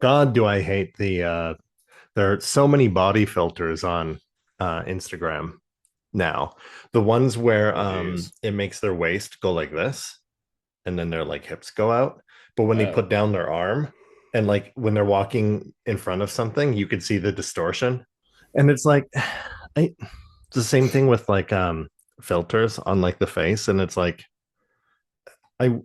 God, do I hate there are so many body filters on Instagram now. The ones where Oh, geez. it makes their waist go like this and then their like hips go out. But when they Oh, put down their arm and like when they're walking in front of something, you could see the distortion. And it's like it's the same thing with like filters on like the face. And it's like I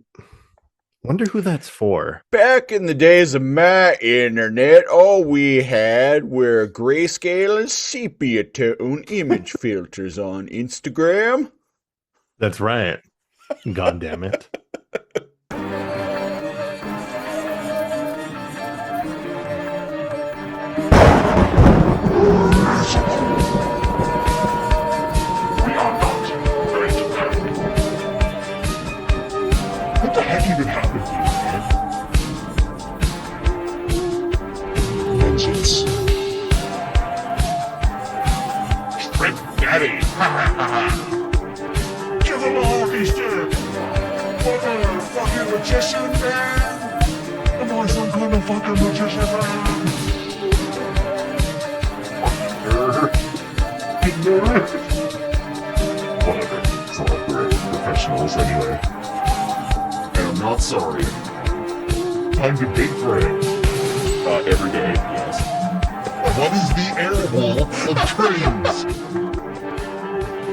wonder who that's for. back in the days of my internet, all we had were grayscale and sepia tone image filters on Instagram. That's right. God damn it. What the heck even happened here, man? Vengeance. Crypt Daddy! Ha ha ha ha! Kill him all, he's dead! Motherfucking magician, man! Am I some kind of fucking magician, man? Ignore it! Whatever. It's not like we're professionals anyway. I'm not sorry. Time to big friend. Every day, yes. What is the air wall of trains?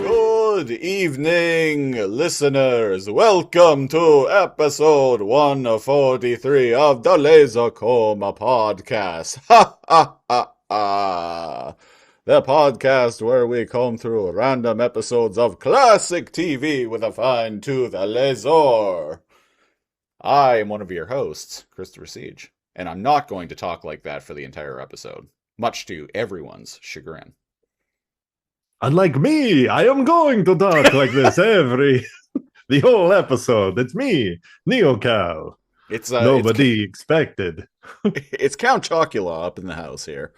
Good evening, listeners. Welcome to episode 143 of the Lazor podcast. Ha ha ha ha. The podcast where we comb through random episodes of classic TV with a fine tooth Lazor. I am one of your hosts, Christopher Siege, and I'm not going to talk like that for the entire episode, much to everyone's chagrin. Unlike me, I am going to talk like this the whole episode. It's me, NeoCal. Nobody expected. It's Count Chocula up in the house here.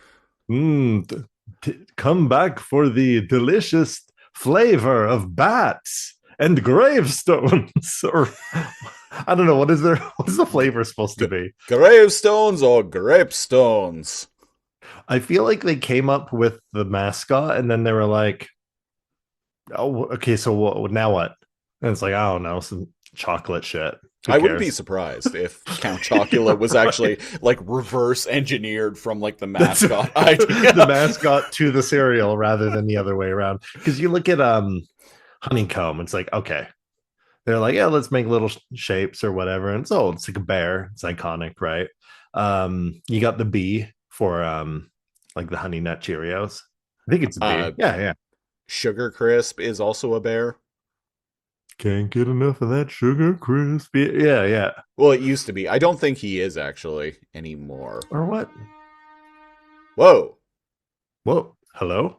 Come back for the delicious flavor of bats and gravestones. Or I don't know, what is the flavor supposed to be? Gravestones or grapestones? I feel like they came up with the mascot and then they were like, oh, okay, so now what? And it's like, I don't know, some chocolate shit. I wouldn't be surprised if Count Chocula was actually like reverse engineered from like the mascot idea. The mascot to the cereal rather than the other way around. Because you look at honeycomb, it's like, okay. They're like, yeah, let's make little shapes or whatever. And so it's like a bear. It's iconic, right? You got the bee for like the honey nut Cheerios. I think it's a bee. Yeah. Sugar Crisp is also a bear. Can't get enough of that Sugar Crisp. Yeah. Well, it used to be. I don't think he is actually anymore. Or what? Whoa. Hello?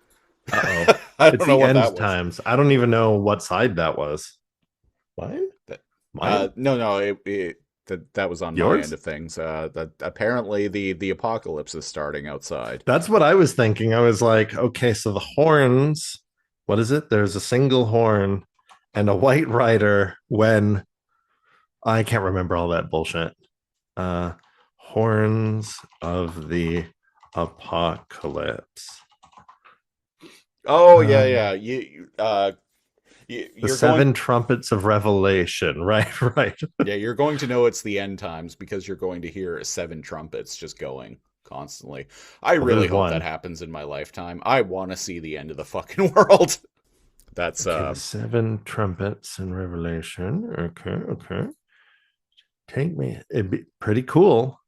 Uh-oh. It's the end times. I don't even know what side that was. Mine? No. That was on Yours? my end of things. That apparently the apocalypse is starting outside. That's what I was thinking. I was like, okay, so the horns. What is it? There's a single horn and a white rider when I can't remember all that bullshit. Horns of the apocalypse. Oh yeah. The seven trumpets of Revelation. Right. Yeah, you're going to know it's the end times because you're going to hear seven trumpets just going constantly. I really hope that happens in my lifetime. I want to see the end of the fucking world. That's okay, seven trumpets in Revelation. Okay. Take me. It'd be pretty cool.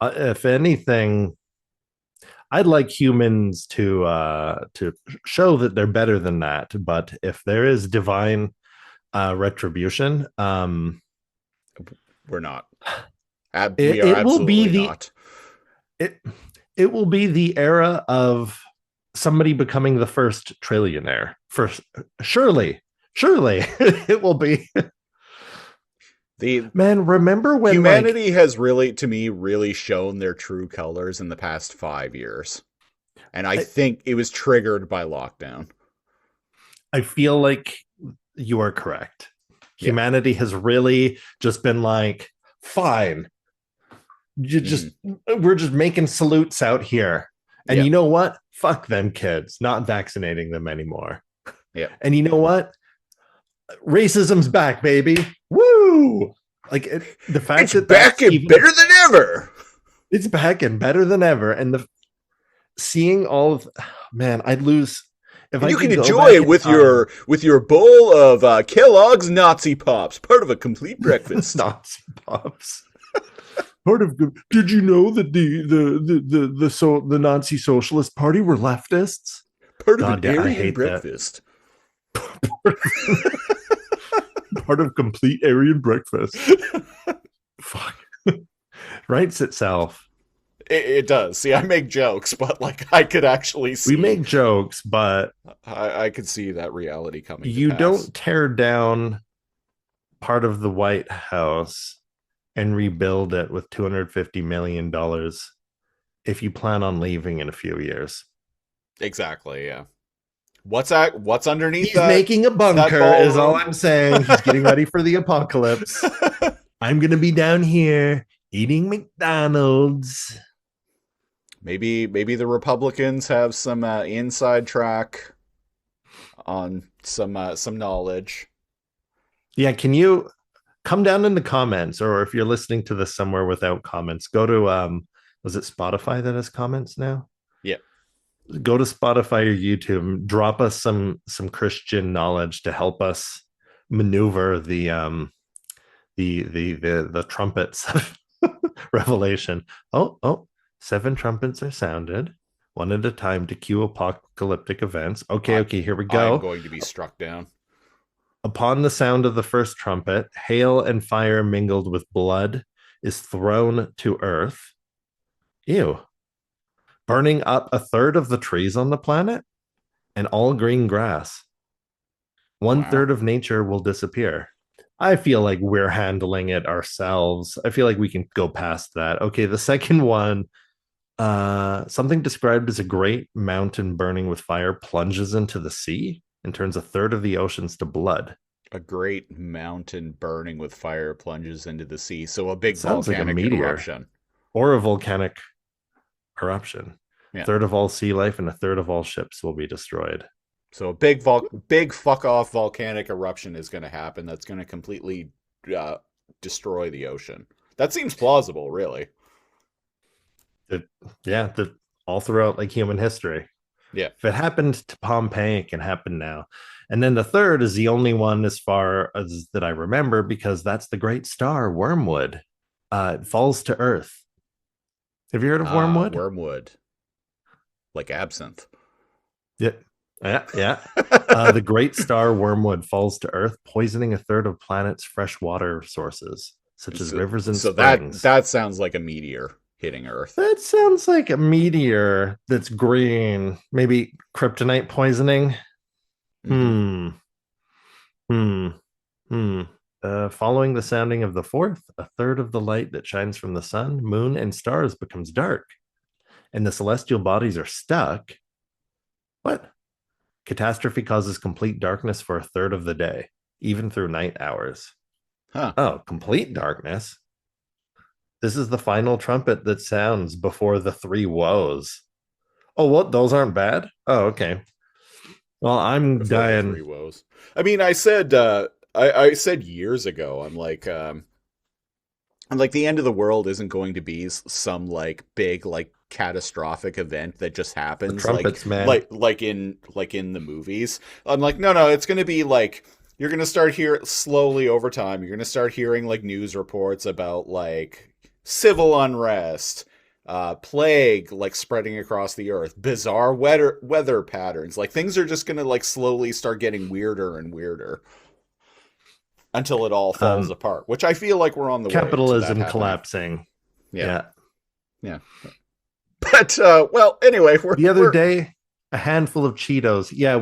If anything, I'd like humans to show that they're better than that. But if there is divine retribution, we're not. We are absolutely not. It will be the era of somebody becoming the first trillionaire. First, surely it will be. Remember when humanity has really shown their true colors in the past 5 years, and I think it was triggered by lockdown. I feel like you are correct. Humanity has really just been like, fine, You Mhm. just we're just making salutes out here. And Yeah. you know what? Fuck them kids, not vaccinating them anymore. Yeah. And you know what? Racism's back, baby. Woo! The fact It's that back that's and even better than ever. it's back and better than ever. And the seeing all of man, I'd lose if And I you can could go enjoy back it in with time. your bowl of Kellogg's Nazi Pops, part of a complete breakfast. Nazi pops. Part of did you know that the Nazi Socialist Party were leftists? Part of an God, I Aryan hate that. breakfast. Part of complete Aryan breakfast. Fuck. Writes itself. It does. See, I make jokes, but like I could actually We see, make jokes, but I could see that reality coming to you pass. don't tear down part of the White House and rebuild it with $250 million if you plan on leaving in a few years. Exactly. Yeah. What's underneath He's making a that bunker, is all ballroom? I'm saying. He's getting ready for the apocalypse. I'm going to be down here eating McDonald's. Maybe the Republicans have some inside track on some knowledge. Yeah, can you come down in the comments, or if you're listening to this somewhere without comments, go to was it Spotify that has comments now? Yeah. Go to Spotify or YouTube, drop us some Christian knowledge to help us maneuver the trumpets of Revelation. Oh, 7 trumpets are sounded, one at a time to cue apocalyptic events. Okay, here we I'm go. going to be struck down. Upon the sound of the first trumpet, hail and fire mingled with blood is thrown to earth. Ew. Burning up a third of the trees on the planet and all green grass. One Wow. third of nature will disappear. I feel like we're handling it ourselves. I feel like we can go past that. Okay, the second one, something described as a great mountain burning with fire plunges into the sea and turns a third of the oceans to blood. A great mountain burning with fire plunges into the sea. So a It big sounds like a volcanic meteor eruption. or a volcanic eruption. A Yeah. third of all sea life and a third of all ships will be destroyed. So a big fuck off volcanic eruption is going to happen. That's going to completely destroy the ocean. That seems plausible, really. Yeah, all throughout like human history. Yeah. If it happened to Pompeii, it can happen now. And then the third is the only one as far as that I remember, because that's the great star Wormwood. It falls to Earth. Have you heard of Wormwood? Wormwood. Like absinthe. Yeah. Yeah. The great star Wormwood falls to Earth, poisoning a third of planet's fresh water sources, such as rivers and springs. That sounds like a meteor hitting Earth. That sounds like a meteor that's green. Maybe kryptonite poisoning. Mm-hmm. Following the sounding of the fourth, a third of the light that shines from the sun, moon, and stars becomes dark, and the celestial bodies are stuck. What? Catastrophe causes complete darkness for a third of the day, even through night hours. Huh. Oh, complete darkness. This is the final trumpet that sounds before the 3 woes. Oh, what? Those aren't bad? Oh, okay. Well, I'm Before the 3 dying. woes. I mean, I said years ago, I'm like the end of the world isn't going to be some like big like catastrophic event that just The happens trumpets, man. like in the movies. I'm like, no, it's going to be like you're going to start hearing slowly over time. You're going to start hearing like news reports about like civil unrest, plague like spreading across the earth, bizarre weather patterns. Like things are just going to like slowly start getting weirder and weirder until it all falls apart, which I feel like we're on the way to that Capitalism happening. collapsing. Yeah. But well, anyway, The other day, a handful of Cheetos. Yeah,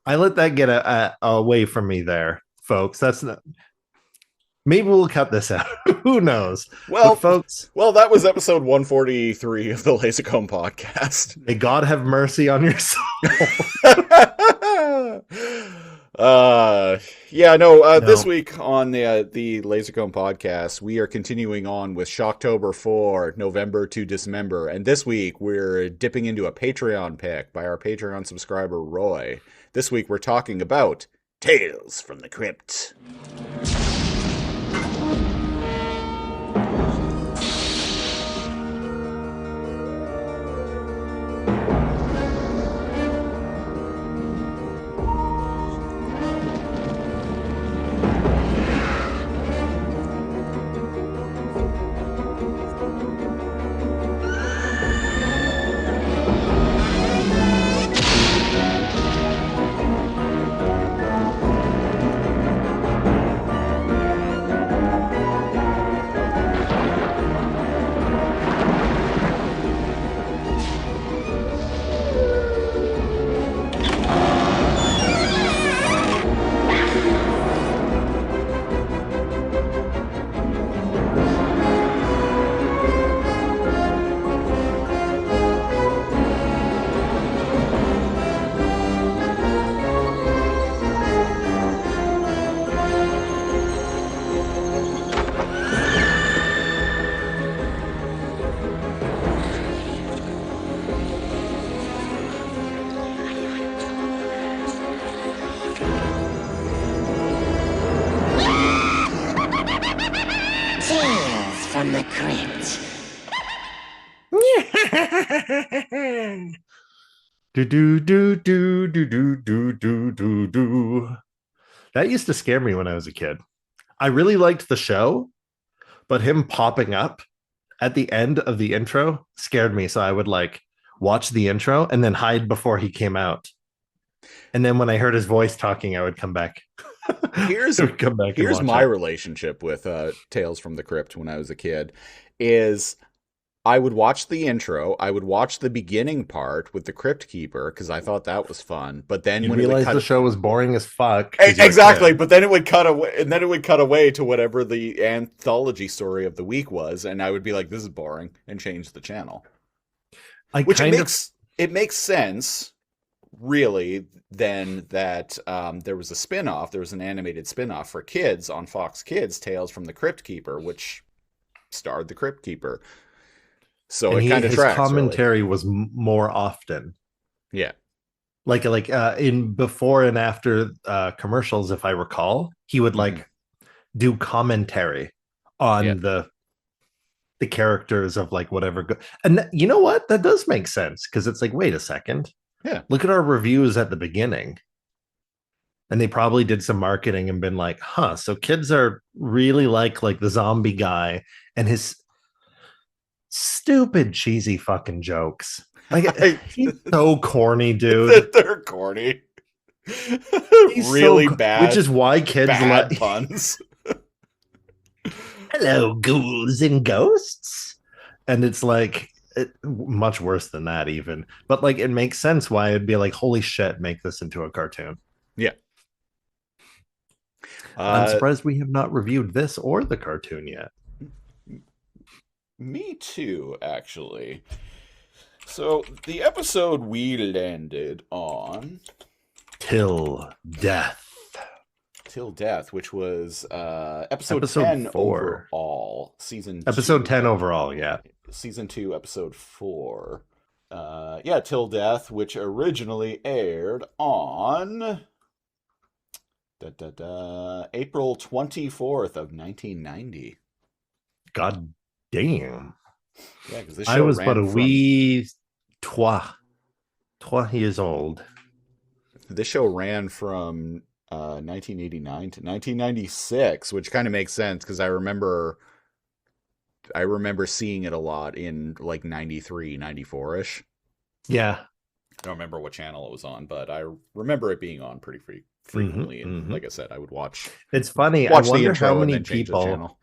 I let that get away from me there, folks. That's not. Maybe we'll cut this out. Who knows? well, But folks, well, that was episode 143 of the Lazicomb podcast. may God have mercy on your soul. Uh, yeah, no. This No. week on the Lasercomb podcast, we are continuing on with Shocktober 4, November to Dismember, and this week we're dipping into a Patreon pick by our Patreon subscriber Roy. This week we're talking about Tales from the Crypt. Tales from the Crypt. Do do do do do do do do do do. That used to scare me when I was a kid. I really liked the show, but him popping up at the end of the intro scared me. So I would like watch the intro and then hide before he came out. And then when I heard his voice talking, I would come back. Here's I would come back and here's watch my it. relationship with Tales from the Crypt when I was a kid. Is I would watch the intro. I would watch the beginning part with the Crypt Keeper because I thought that was fun. But then You when it would realize cut the show was boring as fuck. 'Cause you're a exactly, kid. but then it would cut away, and then it would cut away to whatever the anthology story of the week was, and I would be like, "This is boring," and change the channel. I Which kind of it makes sense, really. Then that there was a spin-off, there was an animated spin-off for kids on Fox Kids, Tales from the Crypt Keeper, which starred the Crypt Keeper. So and it kind of his tracks, really. commentary was more often. Yeah. Like in before and after commercials, if I recall, he would Mhm. like do commentary on Yeah. the characters of like whatever and you know what, that does make sense because it's like, wait a second, Yeah. look at our reviews at the beginning, and they probably did some marketing and been like, huh, so kids are really like the zombie guy and his stupid cheesy fucking jokes. Like, he's so corny, dude. They're corny. He's Really which is bad, why kids bad like, puns. hello, ghouls and ghosts. And it's like much worse than that, even. But like, it makes sense why it'd be like, holy shit, make this into a cartoon. Yeah. I'm surprised we have not reviewed this or the cartoon yet. Me too, actually. So the episode we landed on, Till Death. Till Death, which was episode Episode 10 4. overall, season Episode 2. 10 overall, yeah. Season 2, episode 4. Yeah, Till Death, which originally aired on April 24th of 1990. God damn. Yeah, because this show I was ran but a from, wee trois years old. This show ran from 1989 to 1996, which kind of makes sense because I remember seeing it a lot in like 93, 94-ish. Yeah. I don't remember what channel it was on, but I remember it being on pretty frequently. And like I said, I would watch It's funny. watch I the wonder intro how and many then change the people channel.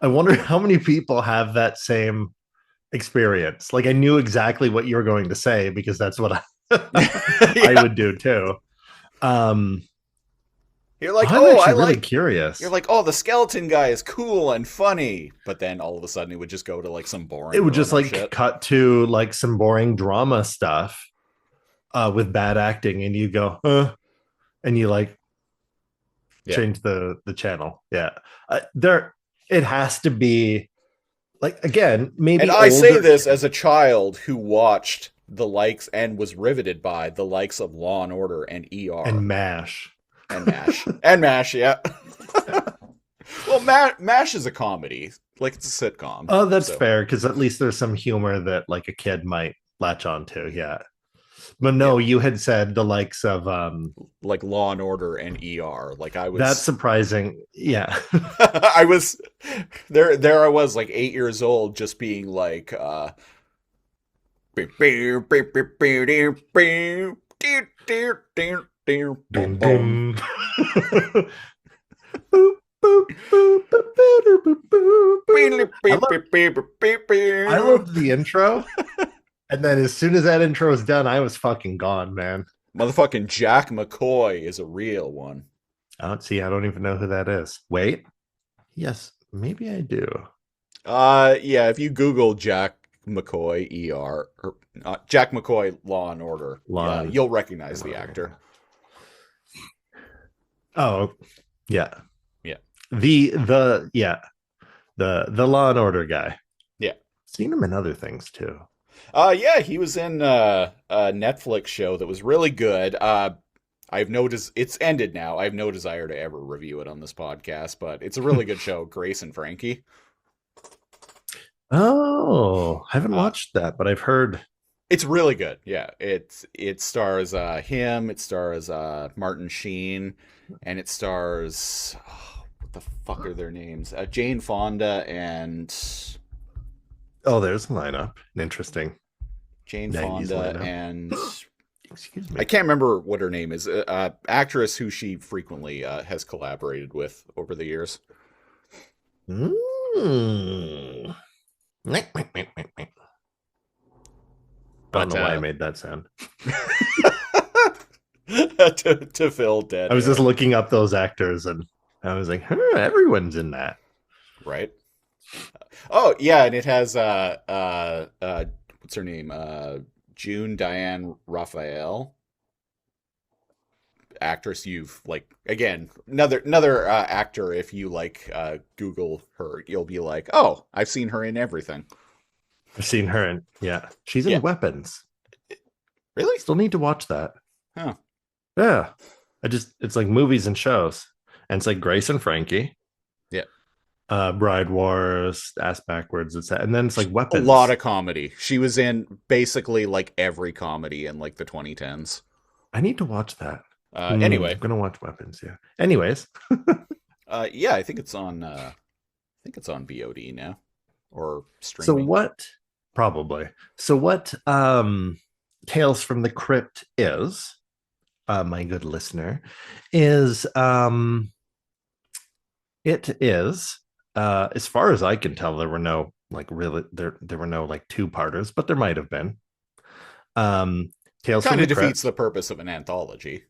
I wonder how many people have that same experience. Like, I knew exactly what you were going to say because that's what I would do too. You're like, I'm oh, actually I really like. curious. You're like, oh, the skeleton guy is cool and funny, but then all of a sudden it would just go to like some boring. It would just grown-up like shit. cut to like some boring drama stuff with bad acting, and you go, and you like Yeah. change the channel. Yeah, there it has to be like again And maybe I say older this kids as a child who watched the likes and was riveted by the likes of Law and Order and ER and Mash. and MASH. And MASH, yeah. Well, MASH is a comedy. Like, it's a sitcom. Oh, that's So, fair because at least there's some humor that like a kid might latch onto. Yeah, but yeah. no, you had said the likes of Like Law and Order and ER. Like, I that's was... surprising. Yeah. I was... There I was, like, 8 years old, just being like, Dum, boom, boom. dum. Boop, boop, boop, boop, boop, boop, boop, boop. I loved the intro. And then as soon as that intro was done, I was fucking gone, man. Motherfucking Jack McCoy is a real one. I don't see. I don't even know who that is. Wait. Yes, maybe I do. Yeah, if you Google Jack McCoy ER or Jack McCoy Law and Order, Law. you'll recognize the actor. Oh, yeah. Yeah. The yeah. The Law and Order guy. Yeah. Seen him in other things too. Yeah, he was in a Netflix show that was really good. I've noticed it's ended now. I have no desire to ever review it on this podcast, but it's a really good show, Grace and Frankie. Oh, I haven't watched that, but I've heard It's really good. Yeah, it stars him, it stars Martin Sheen, and it stars what the fuck are their names? Jane Fonda and oh, there's a lineup. Interesting. Jane 90s Fonda lineup. and Excuse me. I can't remember what her name is. Actress who she frequently has collaborated with over the years. Mm. I don't know why I made that sound. to Phil dead. I was just looking up those actors and I was like, huh, everyone's in that. Right. Oh yeah, and it has what's her name? June Diane Raphael. Actress you've like again, another actor if you like Google her, you'll be like, "Oh, I've seen her in everything." I've seen her in, yeah. She's in Yeah. Weapons. Really? Still need to watch that. Huh. Yeah. It's like movies and shows. And it's like Grace and Frankie. Yeah. Bride Wars, Ass Backwards, and then it's like A Weapons. lot of comedy. She was in basically like every comedy in like the 2010s. I need to watch that. Anyway, I'm gonna watch Weapons, yeah. Anyways. yeah, I think it's on VOD now or So streaming. what probably. So what Tales from the Crypt is, my good listener, is it is as far as I can tell, there were no like really there were no like two-parters, but there might have been. Tales from Kind the of defeats Crypt. the purpose of an anthology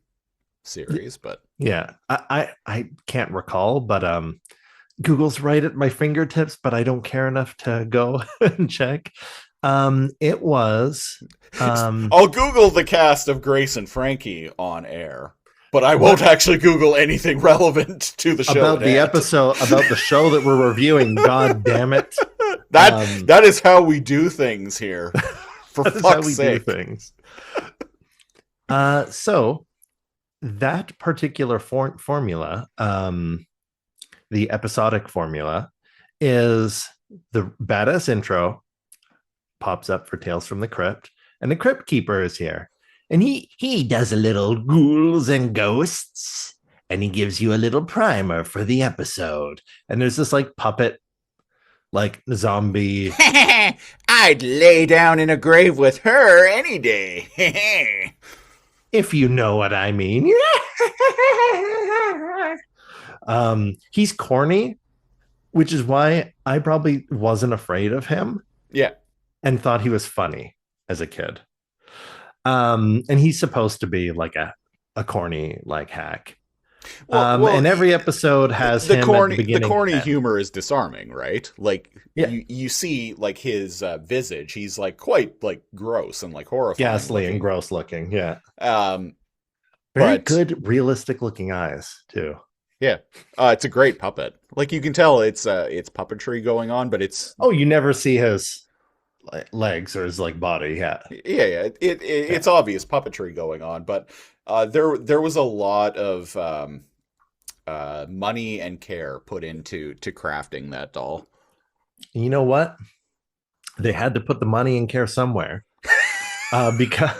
series, but Yeah. I can't recall, but Google's right at my fingertips, but I don't care enough to go and check. It was I'll Google the cast of Grace and Frankie on air, but I won't actually Google anything relevant to the show about the hand. episode about the show that we're reviewing. God damn it! That is how we do things here. For That is how fuck's we sake. do things. So that particular formula, the episodic formula, is the badass intro pops up for Tales from the Crypt, and the Crypt Keeper is here, and he does a little ghouls and ghosts, and he gives you a little primer for the episode, and there's this like puppet, like zombie. I'd lay down in a grave with her any day. If you know what I mean. He's corny, which is why I probably wasn't afraid of him Yeah. and thought he was funny as a kid. And he's supposed to be like a corny like hack. And every episode has him at the beginning. The corny and end. humor is disarming, right? Like Yeah. you see like his visage, he's like quite like gross and like horrifying. Ghastly looking. and gross looking. Yeah. Um Very but good realistic looking eyes too. Yeah. It's a great puppet. Like you can tell it's puppetry going on, but it's Oh, you never see his legs or his like body. Yeah, it's yeah. obvious puppetry going on, but there was a lot of money and care put into crafting that doll. You know what? They had to put the money and care somewhere. Because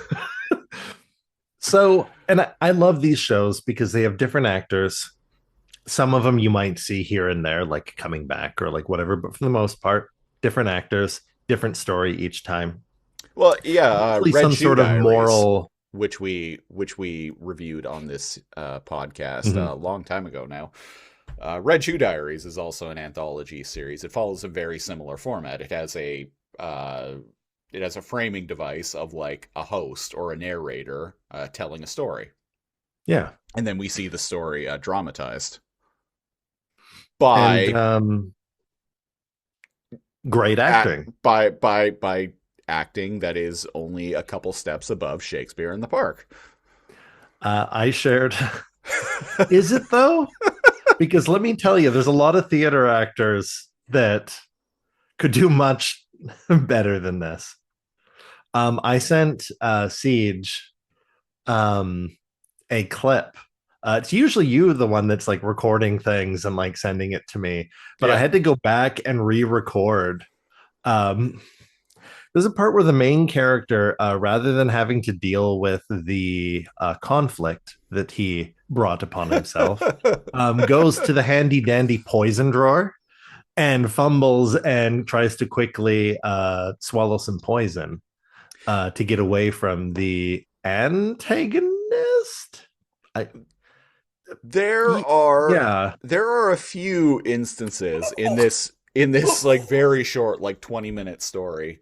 so, and I love these shows because they have different actors. Some of them you might see here and there, like coming back or like whatever, but for the most part, different actors, different story each time. Well, yeah, Usually Red some Shoe sort of Diaries, moral. which we reviewed on this podcast Mhm. a long time ago now. Red Shoe Diaries is also an anthology series. It follows a very similar format. Uh, it has a framing device of like a host or a narrator telling a story, Yeah. and then we see the story dramatized And by great acting. by acting that is only a couple steps above Shakespeare in the Park. I shared. Is it though? Because let me tell you, there's a lot of theater actors that could do much better than this. I sent Siege a clip. It's usually you, the one that's like recording things and like sending it to me, but I Yeah. had to go back and re-record. Um, there's a part where the main character, rather than having to deal with the conflict that he brought upon himself, goes to the handy dandy poison drawer and fumbles and tries to quickly swallow some poison to get away from the antagonist. I, There are yeah, there are a few instances in this like very short like 20-minute story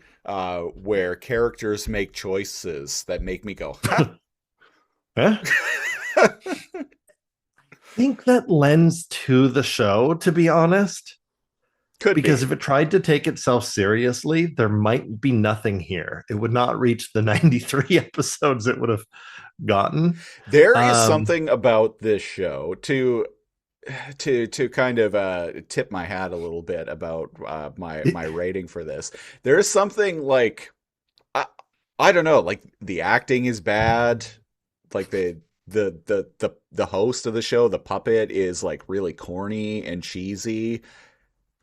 where characters make choices that make me go, "Huh?" eh? I think that lends to the show, to be honest. Could Because be. if it tried to take itself seriously, there might be nothing here. It would not reach the 93 episodes it would have gotten. There is Um, something about this show to kind of tip my hat a little bit about my rating for this. There is something like I, I don't know, like the acting is bad, like the host of the show, the puppet is like really corny and cheesy.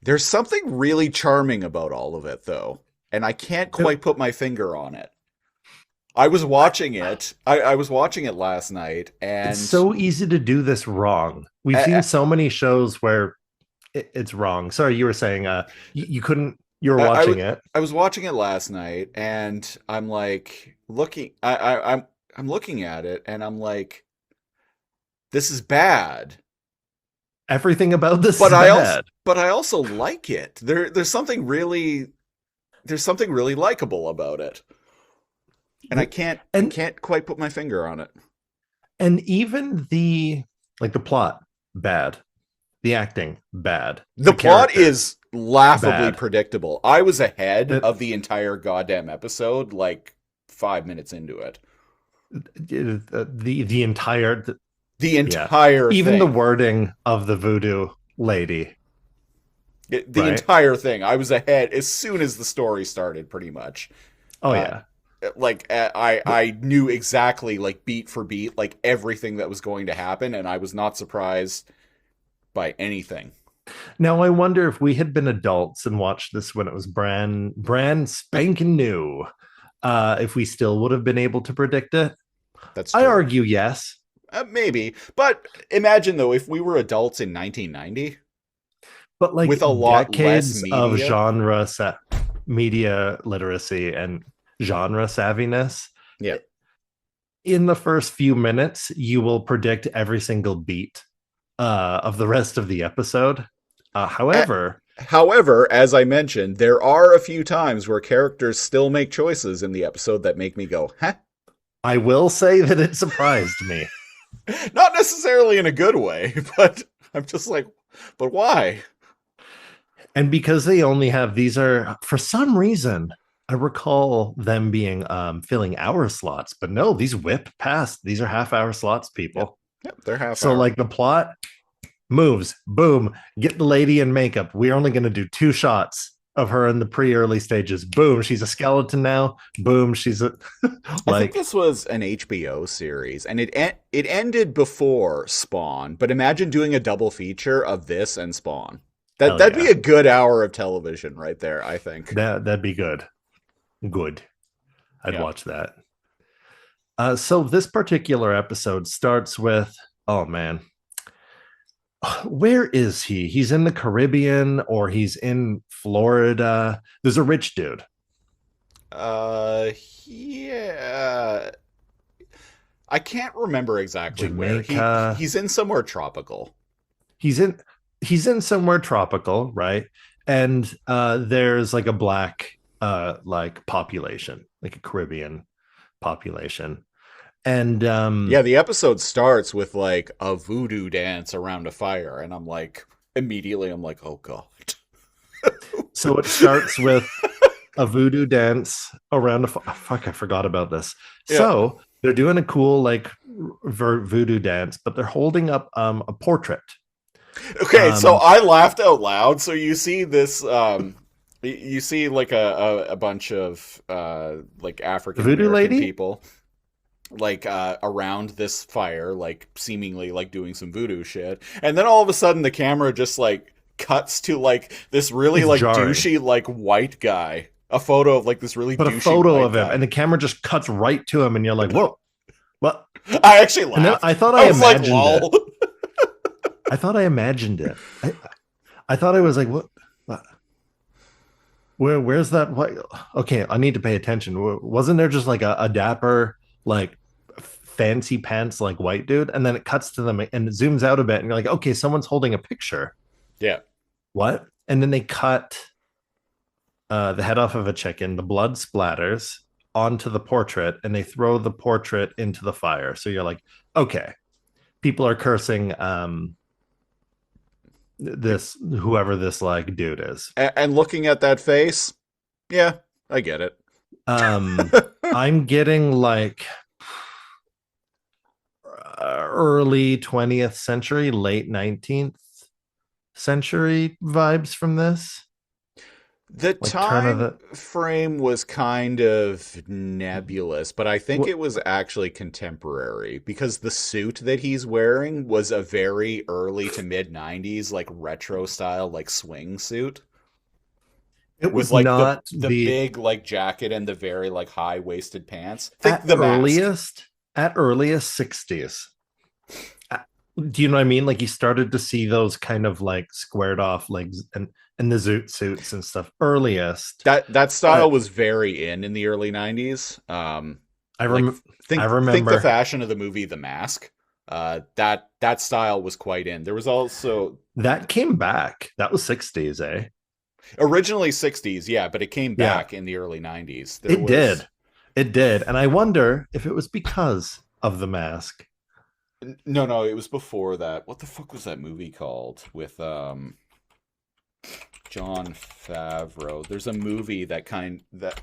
There's something really charming about all of it though, and I can't quite put my finger on it. I was watching it last night, it's and so easy to do this wrong. We've seen I, so many shows where it's wrong. Sorry, you were saying you couldn't. You were I, watching it. I was watching it last night, and I'm like looking. I'm looking at it, and I'm like, this is bad. Everything about this But is bad. I also like it. There's something really likable about it, and I And can't quite put my finger on it. even the like the plot bad, the acting bad, The the plot characters is laughably bad. predictable. I was ahead It, of the entire goddamn episode like 5 minutes into it. the entire The yeah, entire even the thing. wording of the voodoo lady, The right? entire thing. I was ahead as soon as the story started, pretty much. Oh Uh, yeah. I knew exactly like beat for beat like everything that was going to happen, and I was not surprised by anything. Now I wonder if we had been adults and watched this when it was brand spanking new, if we still would have been able to predict it. That's I true. argue yes, Maybe, but imagine though if we were adults in 1990 but like with a lot less decades of media. media literacy and genre savviness, Yeah. in the first few minutes, you will predict every single beat of the rest of the episode. However, However, as I mentioned, there are a few times where characters still make choices in the episode that make me go, huh? I will say that it surprised me. Not necessarily in a good way, but I'm just like, but why? And because they only have these are for some reason, I recall them being filling hour slots, but no, these whip past. These are half hour slots, Yep. people. Yep, they're half So hour. like the plot, moves, boom, get the lady in makeup. We're only going to do 2 shots of her in the pre-early stages. Boom, she's a skeleton now. Boom, she's a I think like this was an HBO series, and it ended before Spawn. But imagine doing a double feature of this and Spawn. hell That'd be yeah. a good hour of television right there, I think. That'd be good. Good. I'd Yeah. watch that. So this particular episode starts with, oh man, where is he? He's in the Caribbean or he's in Florida. There's a rich dude. Yeah. I can't remember exactly where. Jamaica. He's in somewhere tropical. He's in he's in somewhere tropical, right? And there's like a black like population, like a Caribbean population. And Yeah, the episode starts with like a voodoo dance around a fire, and I'm like, immediately, I'm like, oh god. so it starts with a voodoo dance around a fuck. I forgot about this. Yeah. So they're doing a cool like voodoo dance, but they're holding up a portrait. Okay, so I laughed out loud. So you see this, you see like a bunch of like African Voodoo American lady? people like around this fire, like seemingly like doing some voodoo shit, and then all of a sudden the camera just like cuts to like this really It's like jarring. douchey like white guy, a photo of like this really But a douchey photo white of him, guy. and the camera just cuts right to him, and you're like, "Whoa, what?" I actually And then laughed. I thought I I was like, imagined lol. it. I thought I imagined it. I thought I was like, "What? Where's that? What? Okay, I need to pay attention." Wasn't there just like a dapper, like fancy pants, like white dude? And then it cuts to them and it zooms out a bit, and you're like, "Okay, someone's holding a picture." Yeah. What? And then they cut the head off of a chicken. The blood splatters onto the portrait, and they throw the portrait into the fire. So you're like, okay, people are cursing this whoever this like dude is. And looking at that face, yeah, I get it. I'm getting like early 20th century, late 19th century vibes from this. The Like time frame was kind of nebulous, but I think it was actually contemporary because the suit that he's wearing was a very early to mid 90s like retro style like swing suit. It was With like not the big like jacket and the very like high-waisted pants. Think at the mask. earliest 60s. Do you know what I mean? Like you started to see those kind of like squared off legs and the zoot suits and stuff earliest. That style was very in the early 90s. I Think remember the fashion of the movie The Mask. That style was quite in. There was also that came back. That was 60s, eh? originally 60s, yeah, but it came back in the early 90s. It did. And I wonder if it was because of The Mask. No, it was before that. What the fuck was that movie called with John Favreau? There's a movie that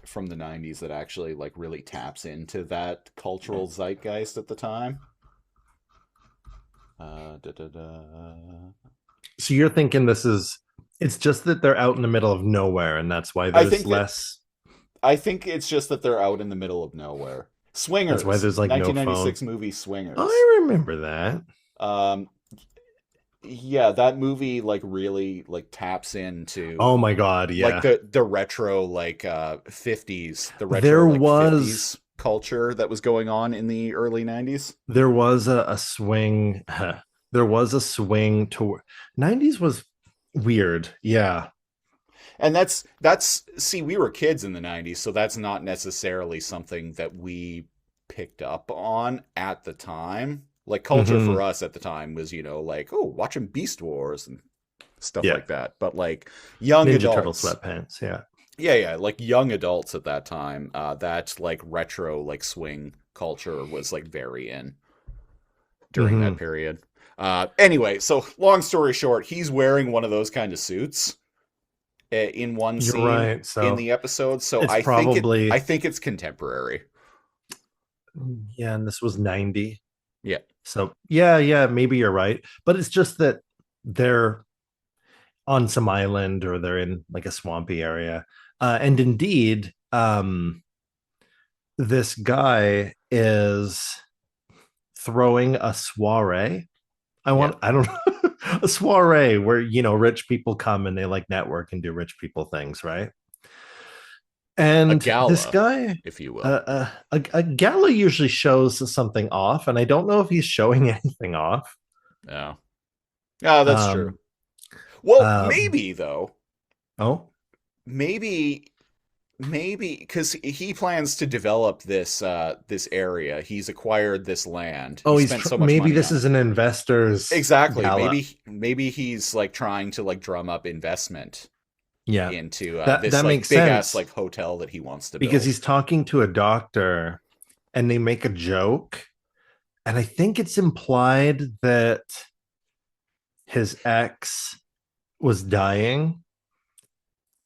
from the 90s that actually like really taps into that cultural zeitgeist at the time. So you're thinking it's just that they're out in the middle of nowhere and that's why there's less. I think it's just that they're out in the middle of nowhere. Swingers. That's why there's like 1996 no phone. movie Swingers. I remember that. Yeah, that movie like really like taps into Oh my god, yeah. like the retro like 50s, the retro There like was 50s culture that was going on in the early 90s. There was a swing. There was a swing to 90s was weird. Yeah. And that's see, we were kids in the 90s, so that's not necessarily something that we picked up on at the time. Like culture for us at the time was, like, oh, watching Beast Wars and stuff like that. But like young Ninja adults, Turtle sweatpants, yeah. Yeah, like young adults at that time, that like retro like swing culture was like very in during that period. Anyway, so long story short, he's wearing one of those kind of suits in one scene in the episode. So I think it's contemporary. Yeah, and this was 90. Yeah. So yeah, maybe you're right. But it's just that they're on some island or they're in like a swampy area. And indeed, this guy is throwing a soiree. Yeah. I don't know, a soiree where, rich people come and they like network and do rich people things, right? A And this gala, guy, if you will. a gala usually shows something off, and I don't know if he's showing anything off. Yeah. Yeah, that's true. Um, Well, um, maybe though. oh, Maybe because he plans to develop this area. He's acquired this land. He oh, spent so much maybe money this on it. is an investor's Exactly. gala. Maybe he's like trying to like drum up investment Yeah, into this that like makes big ass sense like hotel that he wants to because build. he's talking to a doctor, and they make a joke, and I think it's implied that his ex was dying,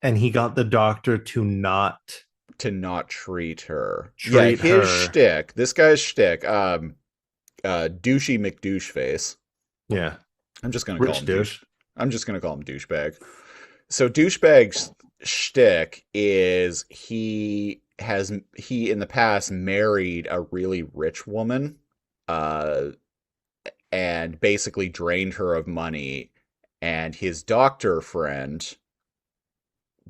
and he got the doctor to not To not treat her. Yeah, treat his her. shtick, this guy's shtick, douchey McDouche face. Yeah, I'm just gonna call rich him douche. douche. I'm just gonna call him douchebag. So douchebag's shtick is he in the past married a really rich woman, uh, and basically drained her of money, and his doctor friend,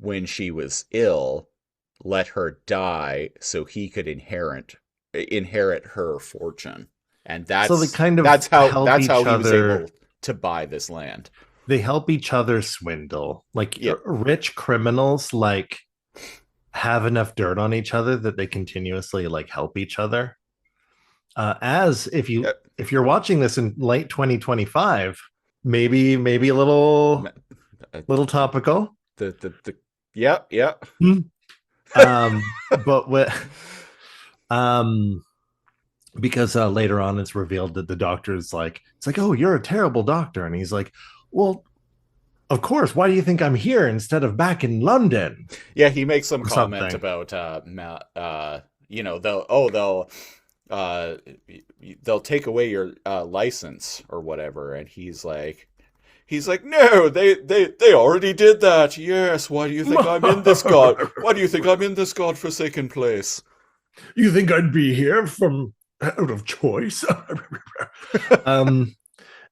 when she was ill, let her die so he could inherit her fortune. And So they kind of help that's how each he was other. able to buy this land. They help each other swindle. Like Yeah. rich criminals, like have enough dirt on each other that they continuously like help each other. As Uh, if you're watching this in late 2025, maybe a little topical. the yeah, yeah. But um because later on it's revealed that the doctor is like, it's like, oh, you're a terrible doctor, and he's like, well, of course, why do you think I'm here instead of back in London Yeah, he makes some or comment something? about uh they'll take away your license or whatever, and he's like, no, they already did that. Yes, why do you think I'm in this god? Why do you think I'm in this godforsaken place? You think I'd be here from out of choice? um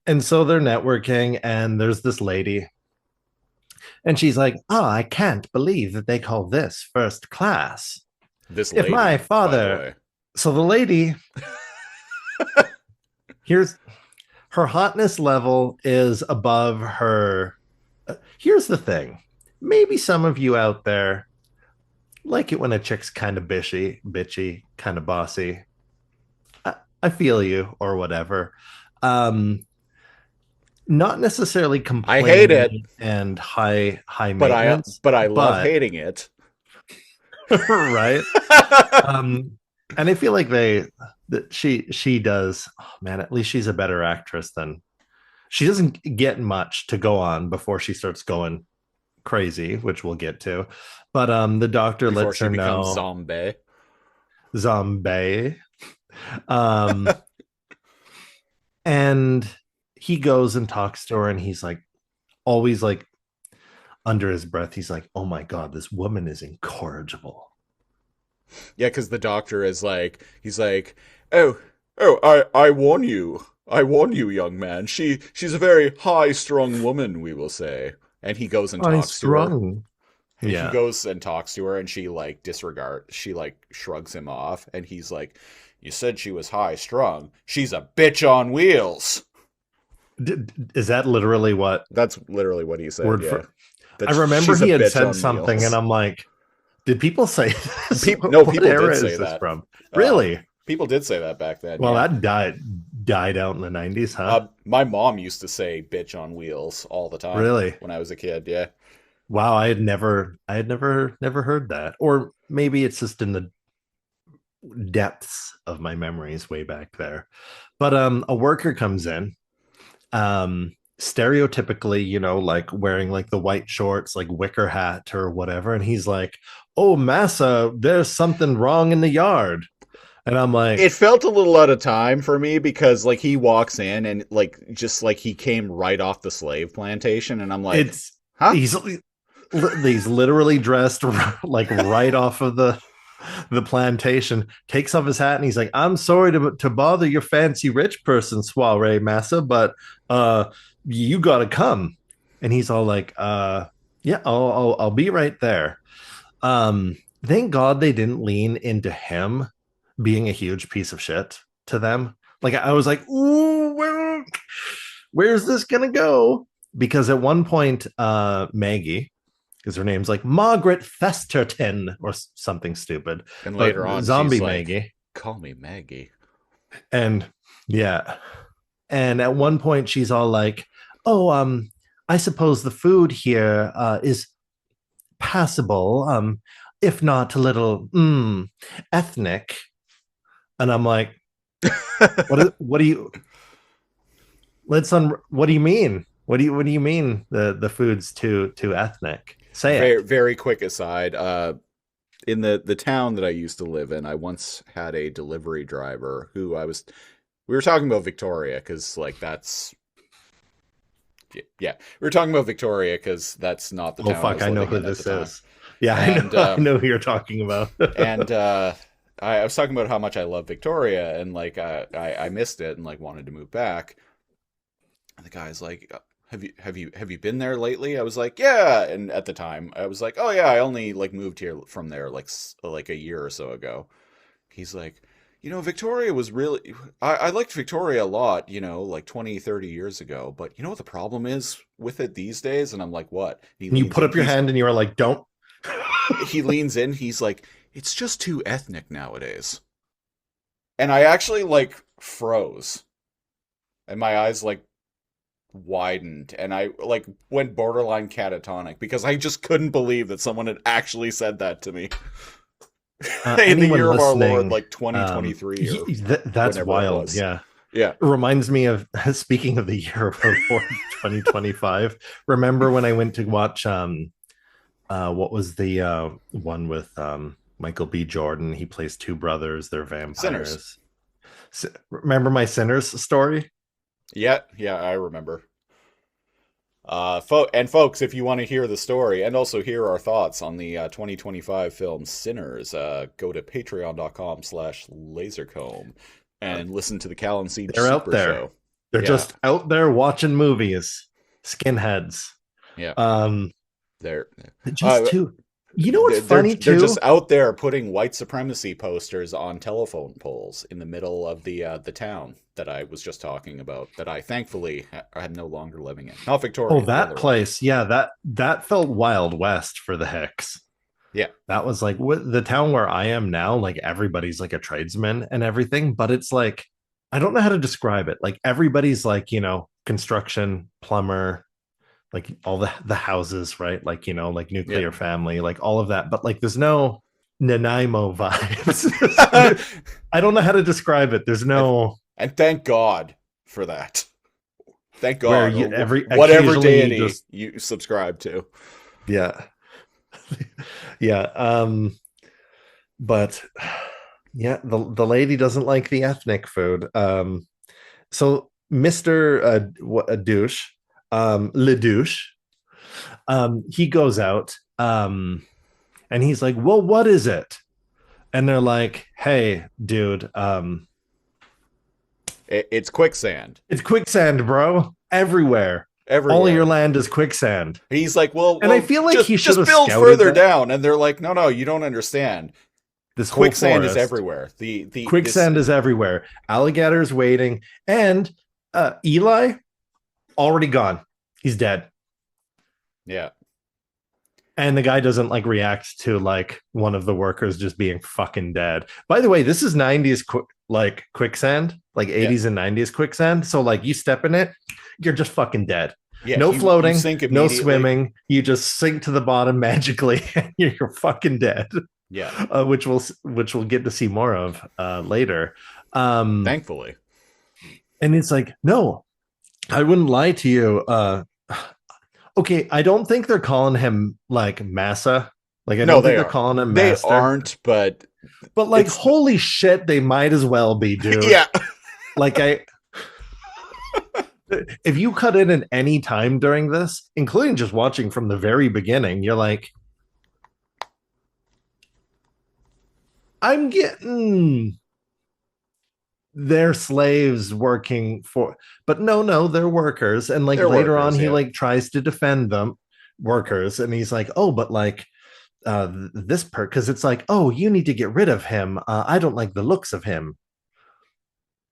and so they're networking, and there's this lady, and she's like, oh, I can't believe that they call this first class. This If my lady, by the father, way. so the lady, here's her hotness level is above her. Here's the thing. Maybe some of you out there like it when a chick's kind of bitchy, kind of bossy. I feel you, or whatever. Um, Not necessarily I hate it, complaining and high maintenance, but I love but hating it. right. Um, and I feel like that she does. Oh, man, at least she's a better actress than she doesn't get much to go on before she starts going crazy, which we'll get to. But the doctor Before lets she her becomes know zombie. zombie. Um, and he goes and talks to her, and he's like, always like under his breath, he's like, oh my God, this woman is incorrigible. Yeah, because the doctor is like, he's like, oh, I warn you, young man. She's a very high-strung woman, we will say. And he goes and High talks to her. strung. He Yeah. goes and talks to her, and she like shrugs him off, and he's like, you said she was high-strung. She's a bitch on wheels. Is that literally what That's literally what he said. word Yeah, for? I that remember she's a he had bitch said on something, and wheels. I'm like, did people say this? No, What people did era say is this that. from? Uh, Really? People did say that back then. Well, Yeah. that died out in the 90s, huh? My mom used to say "bitch on wheels" all the time Really? when I was a kid. Yeah, Wow, I had never heard that. Or maybe it's just in the depths of my memories way back there. But a worker comes in, stereotypically, like wearing like the white shorts, like wicker hat or whatever, and he's like, "Oh, massa, there's something wrong in the yard." And I'm like, It felt a little out of time for me because like he walks in and like just like he came right off the slave plantation, and I'm like, it's huh? he's literally dressed like right off of the plantation, takes off his hat, and he's like, I'm sorry to bother your fancy rich person soiree, massa, but you gotta come. And he's all like, yeah, I'll be right there. Thank God they didn't lean into him being a huge piece of shit to them. Like I was like, ooh, where's this gonna go? Because at one point, Maggie, because her name's like Margaret Festerton or something stupid, And but later on, zombie she's like, Maggie. call me Maggie. And yeah. And at one point she's all like, oh, I suppose the food here is passable, if not a little ethnic. And I'm like, what do you what do you mean? What do you mean the food's too ethnic? Say it. Very, very quick aside. In the town that I used to live in, I once had a delivery driver who we were talking about Victoria because like that's yeah, we were talking about Victoria because that's not the Oh town I fuck, was I know living who in at the this time. is. Yeah, And I know who you're talking about. and I was talking about how much I love Victoria and like I missed it and like wanted to move back. And the guy's like, have you been there lately? I was like, yeah. And at the time, I was like, oh yeah, I only like moved here from there like a year or so ago. He's like, Victoria was really I liked Victoria a lot, like 20, 30 years ago. But you know what the problem is with it these days? And I'm like, what? He And you leans put in. up your hand and you were like, don't. He leans in. He's like, it's just too ethnic nowadays. And I actually like froze, and my eyes like widened, and I like went borderline catatonic because I just couldn't believe that someone had actually said that to me in the Anyone year of our Lord, listening, like 2023 or that's whenever it wild. was. Yeah. Yeah. It reminds me of speaking of the year of our Lord 2025. Remember when I went to watch what was the one with Michael B. Jordan? He plays two brothers, they're Sinners. vampires. Remember my Sinners story? Yeah, I remember. And folks, if you want to hear the story and also hear our thoughts on the 2025 film Sinners, go to patreon.com/lasercomb and listen to the Cal and Siege They're out Super there. Show. They're Yeah. just out there watching movies. Skinheads. Yeah. They're Just uh, too. You know what's they're funny they're too? just out there putting white supremacy posters on telephone poles in the middle of the town that I was just talking about. That I thankfully am no longer living in. Not Oh, Victoria, the that other one. place. Yeah, that felt Wild West for the Hicks. Yeah, That was like the town where I am now, like everybody's like a tradesman and everything, but it's like I don't know how to describe it. Like everybody's like, construction, plumber, like all the houses, right? Like, like nuclear family, like all of that. But like there's no Nanaimo vibes. I don't know how to describe it. There's no and thank God for that. Thank where God. you Whatever occasionally deity you just you subscribe to. yeah. Yeah. But yeah, the lady doesn't like the ethnic food. So Mr. Douche, Le Douche, he goes out, and he's like, well, what is it? And they're like, hey, dude, It's quicksand. it's quicksand, bro. Everywhere. Everywhere. All of your land is quicksand. He's like, well, And I feel like he should just have build scouted further that. down. And they're like, no, you don't understand. This whole Quicksand is forest. everywhere. The Quicksand is everywhere. Alligators waiting, and Eli already gone. He's dead. Yeah. And the guy doesn't like react to like one of the workers just being fucking dead. By the way, this is 90s like quicksand, like 80s and 90s quicksand. So like you step in it, you're just fucking dead. Yeah, No floating, you sink no immediately. swimming. You just sink to the bottom magically, and you're fucking dead. Yeah. Which we'll get to see more of later. Thankfully. And it's like, no, I wouldn't lie to you. Okay, I don't think they're calling him like Massa. Like I don't think they're calling him They Master. aren't, but But like, It's holy shit, they might as well be, dude. yeah. Like, if you cut in at any time during this, including just watching from the very beginning, you're like, I'm getting they're slaves working for, but no, they're workers. And like They're later on, workers, he yeah. like tries to defend them, workers, and he's like, oh, but like this part, because it's like, oh, you need to get rid of him. I don't like the looks of him.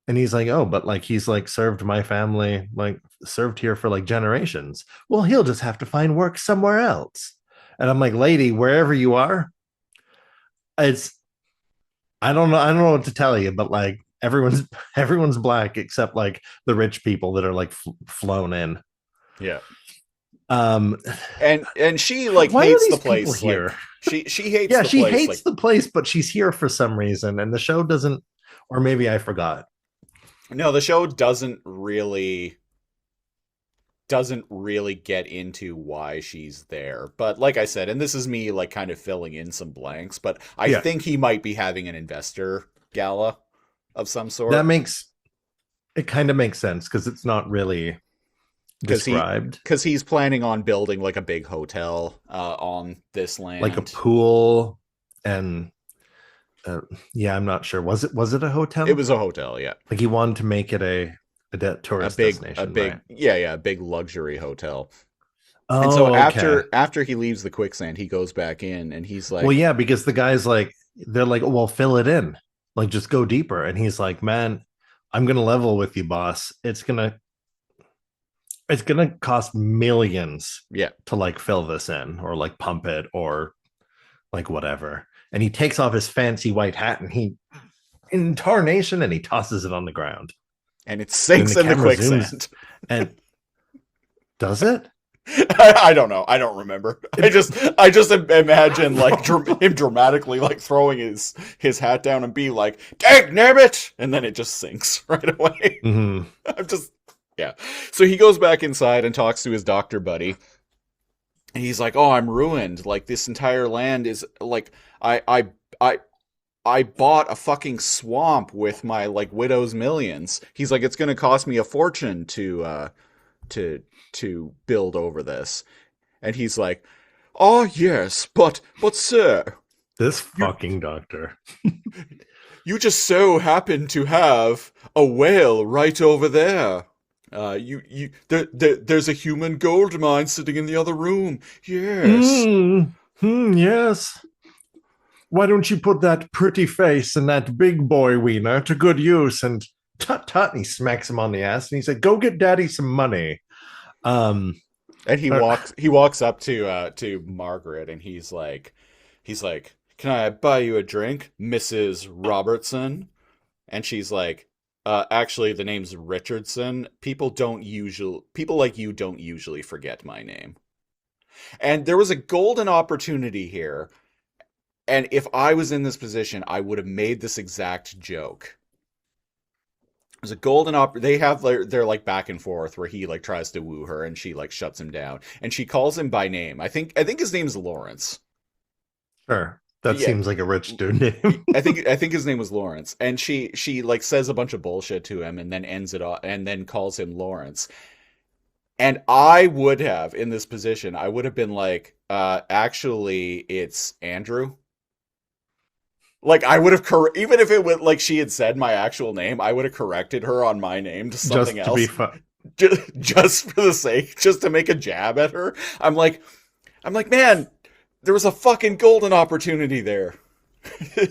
And he's like, oh, but like he's like served my family, like served here for like generations. Well, he'll just have to find work somewhere else. And I'm like, lady, wherever you are, it's I don't know what to tell you, but like everyone's black except like the rich people that are like flown in. Yeah. Um, And she like why are hates the these people place. here? Like she hates Yeah, the she place. hates Like the place, but she's here for some reason, and the show doesn't, or maybe I forgot. no, the show doesn't really get into why she's there. But like I said, and this is me like kind of filling in some blanks, but I Yeah, think he might be having an investor gala of some that sort makes it kind of makes sense because it's not really because he described. because he's planning on building like a big hotel on this Like a land. pool and yeah, I'm not sure. Was it a It hotel? was a hotel, yeah. Like he wanted to make it a A tourist big a destination, big right? yeah, a big luxury hotel. And so Oh, okay. after he leaves the quicksand, he goes back in and he's Well, like, yeah, because the guy's like, they're like, well, fill it in, like just go deeper. And he's like, man, I'm gonna level with you, boss. It's gonna cost millions yeah. to like fill this in or like pump it or like whatever. And he takes off his fancy white hat and he in tarnation and he tosses it on the ground. And it And sinks the in the camera zooms quicksand. and does it? I don't know. I don't remember. I just imagine like him dramatically like throwing his hat down and be like, "Dag nabbit!" and then it just sinks right away. Mm-hmm. I'm just yeah. So he goes back inside and talks to his doctor buddy, and he's like, "Oh, I'm ruined. Like this entire land is like I I bought a fucking swamp with my like widow's millions." He's like, "It's going to cost me a fortune to to build over this." And he's like, "Oh yes, but sir, This you fucking doctor. you just so happen to have a whale right over there. There's a human gold mine sitting in the other room. Yes." Yes. Why don't you put that pretty face and that big boy wiener to good use? And tut tut, and he smacks him on the ass and he said, "Go get daddy some money." Um, And he uh, walks up to Margaret and he's like, "Can I buy you a drink, Mrs. Robertson?" And she's like, actually the name's Richardson. People like you don't usually forget my name." And there was a golden opportunity here. And if I was in this position, I would have made this exact joke. There's a they have their like back and forth where he like tries to woo her and she like shuts him down and she calls him by name. I think his name's Lawrence. sure. That Yeah, seems like a rich dude name. I think his name was Lawrence, and she like says a bunch of bullshit to him, and then ends it off, and then calls him Lawrence. And I would have in this position, I would have been like, actually, it's Andrew. Like I would have even if it would like she had said my actual name, I would have corrected her on my name to something Just to be else, fun. just for the sake, just to make a jab at her. I'm like, man, there was a fucking golden opportunity there.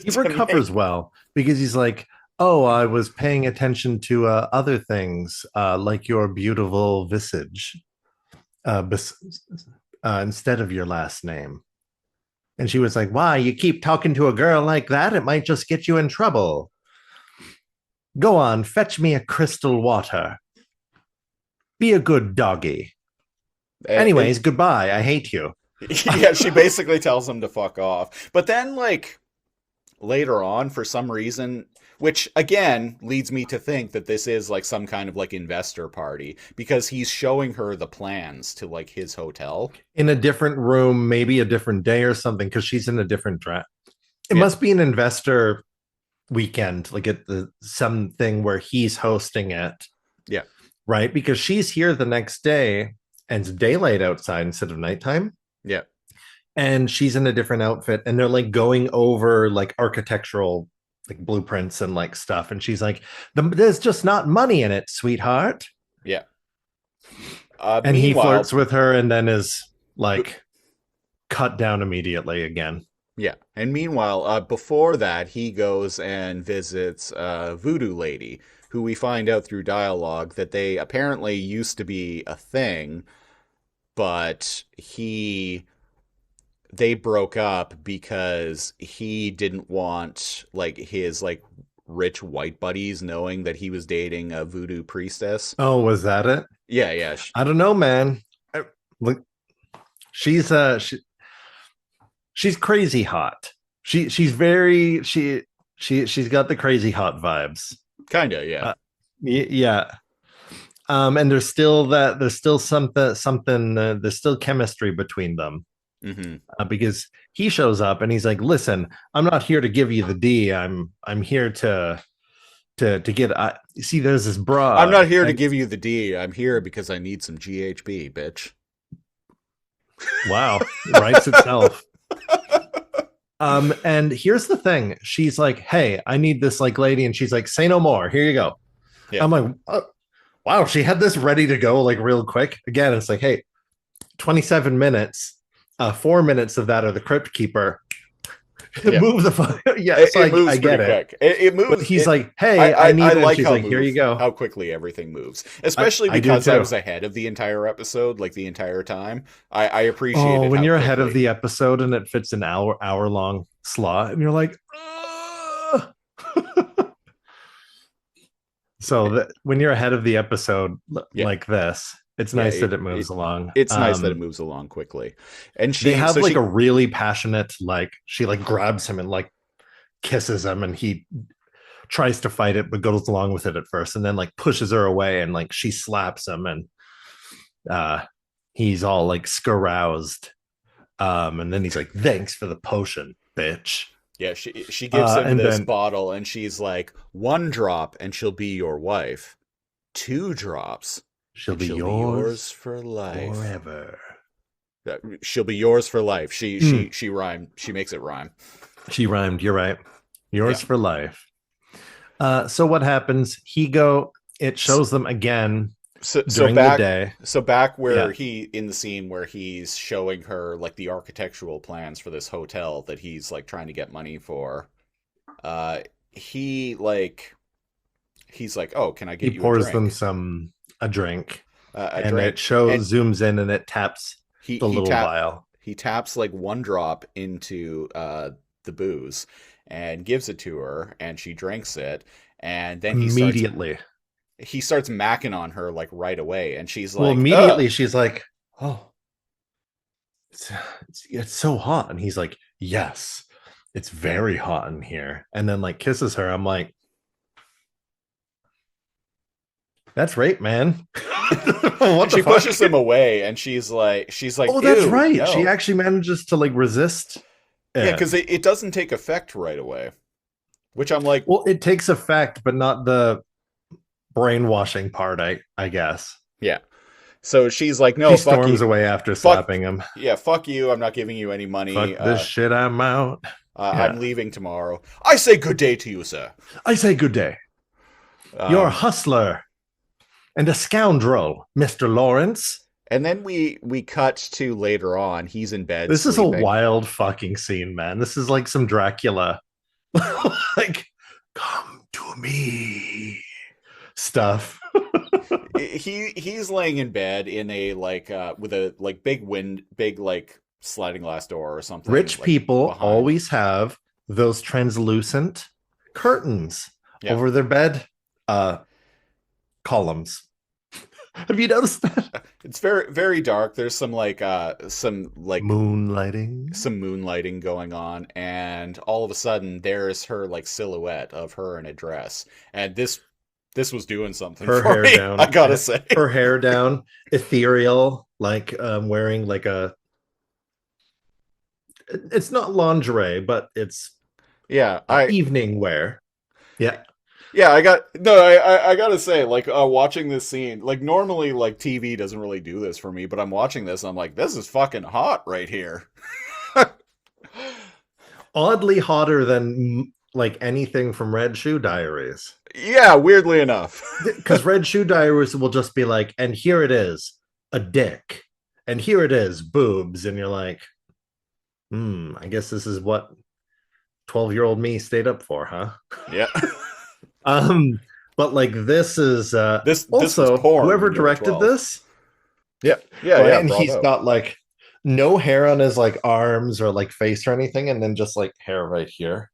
He recovers well because he's like, "Oh, I was paying attention to other things, like your beautiful visage, bes- instead of your last name." And she was like, "Why? You keep talking to a girl like that? It might just get you in trouble. Go on, fetch me a crystal water. Be a good doggy. And Anyways, goodbye. I hate you." yeah, she basically tells him to fuck off. But then, like, later on, for some reason, which again leads me to think that this is like some kind of like investor party because he's showing her the plans to like his hotel. In a different room, maybe a different day or something, because she's in a different dress. It Yeah. must be an investor weekend, like at the something where he's hosting it, Yeah. right? Because she's here the next day and it's daylight outside instead of nighttime. Yeah. And she's in a different outfit and they're like going over like architectural like blueprints and like stuff. And she's like, there's just not money in it, sweetheart. Yeah. And he Meanwhile, flirts with her and then is like cut down immediately again. yeah. And meanwhile, before that, he goes and visits Voodoo Lady, who we find out through dialogue that they apparently used to be a thing, but they broke up because he didn't want like his like rich white buddies knowing that he was dating a voodoo priestess. Oh, was that it? Yeah, yeah. I don't know, man. Look, she's she's crazy hot. She's very she's got the crazy hot vibes. Kinda, yeah. Yeah. And there's still something there's still chemistry between them. Hmm. Because he shows up and he's like, "Listen, I'm not here to give you the D. I'm here to get. See, there's this I'm not broad. here to give you the D. I'm here because I need some GHB, bitch. Wow, writes itself. And here's the thing. She's like, "Hey, I need this like lady," and she's like, "Say no more. Here you go." Yeah. I'm like, "Wow, she had this ready to go like real quick." Again, it's like, "Hey, 27 minutes. 4 minutes of that are the Crypt Keeper." Yeah. Move the fuck. Yeah, It, so it moves I get pretty it. quick. It moves. But he's it, like, "Hey, I need it." like She's how like, "Here you go." how quickly everything moves, especially I do because I too. was ahead of the entire episode, like the entire time. I appreciated Oh, when how you're ahead of quickly. the episode and it fits an hour long slot, and you're like, "Ugh." So that when you're ahead of the episode Yeah, like this, it's yeah. nice that it moves along. It's nice that it moves along quickly, and They have like she a really passionate like she like grabs him and like kisses him, and he tries to fight it but goes along with it at first, and then like pushes her away, and like she slaps him, and uh he's all like scaroused. And then he's like, "Thanks for the potion, bitch." yeah she gives him And this then bottle, and she's like, 1 drop and she'll be your wife. 2 drops she'll and be she'll be yours yours for life. forever. She'll be yours for life. Mm. She rhymed. She makes it rhyme. She rhymed. You're right. Yeah. Yours for life. So what happens? It shows them again So during the day. back where Yeah. he in the scene where he's showing her like the architectural plans for this hotel that he's like trying to get money for. Uh, he like he's like, "Oh, can I He get you a pours them drink?" a drink, A and it drink, and zooms in, and it taps he the he little tap vial he taps like 1 drop into the booze and gives it to her, and she drinks it, and then immediately. he starts macking on her like right away, and she's Well, like, immediately "Ugh." she's like, "Oh, it's so hot," and he's like, "Yes, it's very hot in here," and then like kisses her. I'm like, "That's rape, man." What the She fuck? pushes him away, and she's like, Oh, that's "Ew, right. no." She actually manages to like resist Yeah, it. because it doesn't take effect right away, which I'm like, Well, it takes effect, but not the brainwashing part, I guess. yeah. So she's like, She "No, fuck you, storms away after fuck, slapping him. yeah, fuck you. I'm not giving you any money. Fuck this shit, I'm out. I'm Yeah. leaving tomorrow. I say good day to you, sir." I say good day. You're a Um, hustler and a scoundrel, Mr. Lawrence. and then we cut to later on. He's in bed This is a sleeping. wild fucking scene, man. This is like some Dracula. Like, come to me stuff. He's laying in bed in a like with a like big like sliding glass door or something. Rich like, people behind. always have those translucent curtains Yeah. over their bed columns. Have you noticed that? It's very very dark. There's some like Moonlighting. some moonlighting going on, and all of a sudden there's her like silhouette of her in a dress, and this was doing something Her for hair me, down. I gotta say. Her hair down, ethereal, like wearing like a. It's not lingerie, but it's Yeah, I Evening wear. Yeah. yeah, I got no, I gotta say, like watching this scene, like normally like TV doesn't really do this for me, but I'm watching this, I'm like, this is fucking hot right here. Oddly hotter than like anything from Red Shoe Diaries. Yeah, weirdly enough. Because Red Shoe Diaries will just be like, and here it is, a dick. And here it is, boobs. And you're like, I guess this is what 12-year-old me stayed up for, huh? Yeah. Um, but like this is This was also porn whoever when you were directed 12. this, yeah, Yeah, right. yeah, And he's bravo. got like no hair on his like arms or like face or anything, and then just like hair right here.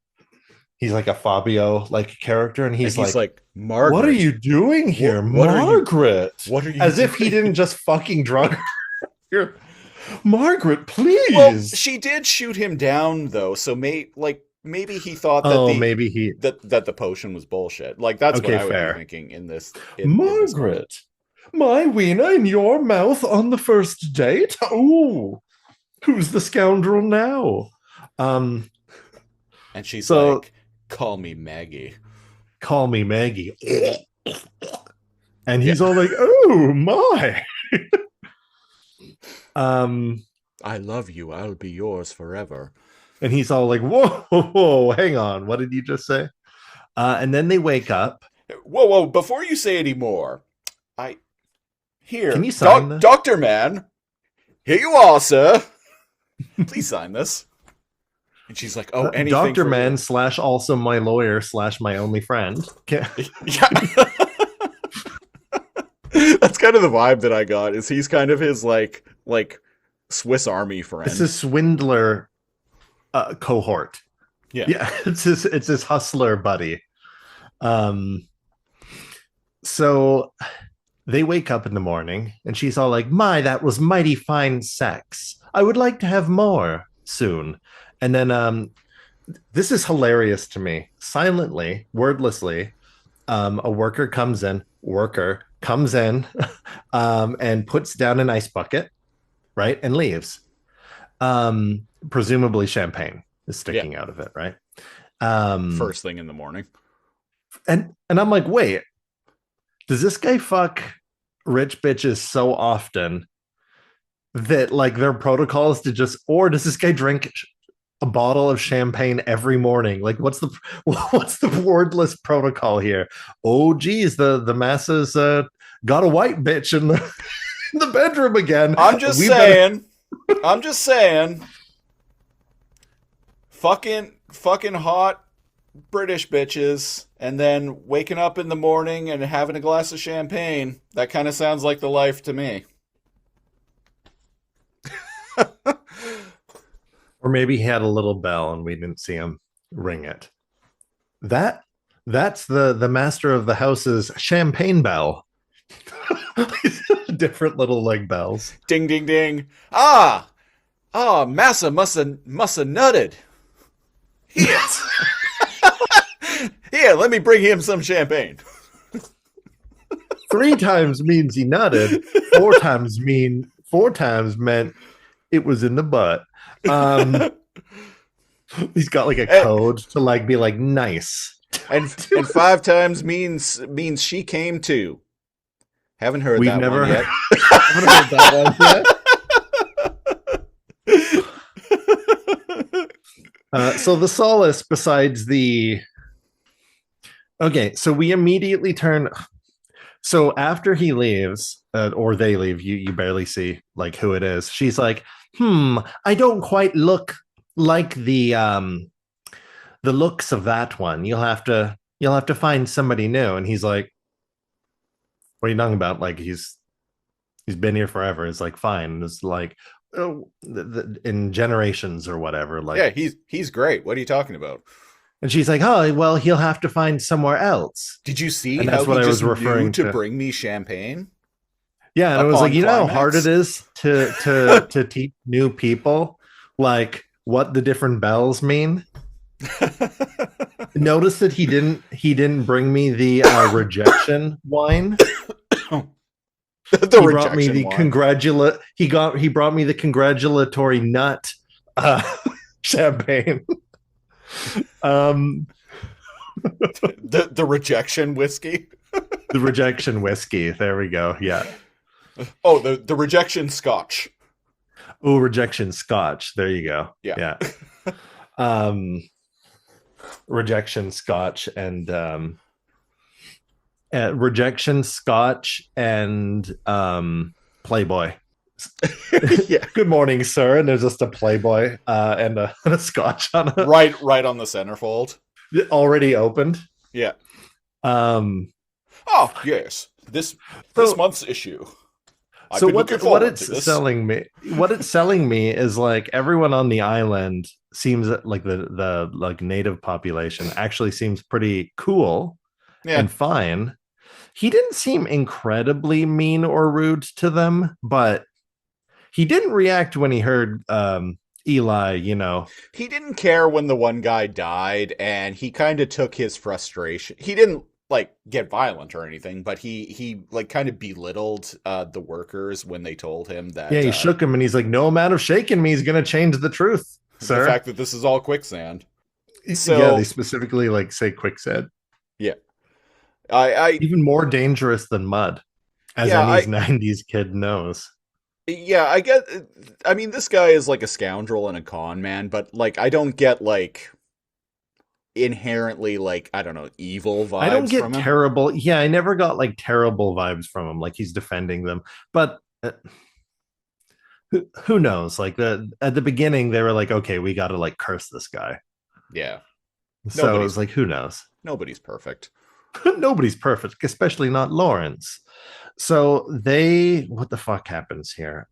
He's like a Fabio like character, and And he's he's like, like, "What are Margaret, you doing here, what Margaret?" what are you As if he doing? didn't just fucking drug her here. Margaret, Well, please. she did shoot him down though, so maybe he thought that Oh, maybe he. that the potion was bullshit. Like that's what Okay, I would be fair. thinking in this moment. Margaret, my wiener in your mouth on the first date? Oh, who's the scoundrel now? Um, And she's so like, "Call me Maggie." call me Maggie. And Yeah. he's all like, oh my. Um, I love you. I'll be yours forever. and he's all like, whoa, hang on. What did you just say? And then they wake up. Whoa, whoa, before you say any more, I Can here, you sign this? Doctor Man, here you are, sir. Please sign this. And she's like, "Oh, anything Dr. for Man you." slash also my lawyer slash my only friend. Yeah. That's kind of the vibe that I got. Is he's kind of his like Swiss Army friend. It's his swindler cohort. Yeah. Yeah, it's his hustler buddy. Um, so they wake up in the morning and she's all like, my, that was mighty fine sex. I would like to have more soon. And then this is hilarious to me. Silently, wordlessly, a worker comes in, and puts down an ice bucket, right? And leaves. Presumably champagne is Yeah. sticking out of it, right? First thing in the morning. And I'm like, wait, does this guy fuck rich bitches so often that like their protocol is to just, or does this guy drink a bottle of champagne every morning? Like, what's the wordless protocol here? Oh, geez, the masses got a white bitch in the bedroom again. I'm just saying. I'm just saying. Fucking hot British bitches, and then waking up in the morning and having a glass of champagne. That kind of sounds like the life to me. Or maybe he had a little bell and we didn't see him ring it. That's the master of the house's champagne bell. Different little like bells. Ding ding ding. Massa must have nutted. Here. Here, let me bring him some champagne. 3 times means he nutted. 4 times meant it was in the butt. He's got like a code to like be like nice. And 5 times means she came too. Haven't heard that one yet. Haven't heard that one yet. So the solace besides the okay, so we immediately turn. So after he leaves, or they leave, you barely see like who it is. She's like, I don't quite look like the looks of that one. You'll have to find somebody new. And he's like, what are you talking about? Like he's been here forever. It's like fine. It's like in generations or whatever. Like yeah, he's great. What are you talking about? And she's like, oh well, he'll have to find somewhere else. Did you see and how that's what he I just was referring knew to to bring me champagne? Yeah, and I was Upon like, you know how climax? hard it is to teach new people like what the different bells mean. Notice that he didn't bring me the rejection wine. The He brought me rejection the wine. he brought me the congratulatory nut champagne. Um, The rejection whiskey. the rejection whiskey. There we go. Yeah. Oh, the rejection scotch. Oh, rejection scotch. There you go. Yeah. Yeah. Um, rejection scotch and rejection scotch and Playboy. Yeah. Good morning, sir. And there's just a Playboy and and a scotch on it, Right on the centerfold. already opened. Yeah. Um, Oh, yes. This So- month's issue. I've so been what looking what forward to it's this. selling me is like everyone on the island seems like the like native population actually seems pretty cool Yeah. and fine. He didn't seem incredibly mean or rude to them, but he didn't react when he heard Eli, He didn't care when the one guy died, and he kind of took his frustration. He didn't like get violent or anything, but he like kind of belittled the workers when they told him that yeah, he shook him and he's like, no amount of shaking me is gonna change the truth, the sir. fact that this is all quicksand. Yeah, So they specifically like say quicksand. yeah, I Even more dangerous than mud, as Yeah, any 90s kid knows. yeah, I get. I mean, this guy is like a scoundrel and a con man, but like I don't get like inherently like I don't know evil vibes I don't get from him. terrible. Yeah, I never got like terrible vibes from him, like he's defending them. But who knows? Like at the beginning, they were like, okay, we got to like curse this guy. Yeah, So it Nobody's- was like, who knows? nobody's perfect. Nobody's perfect, especially not Lawrence. So what the fuck happens here?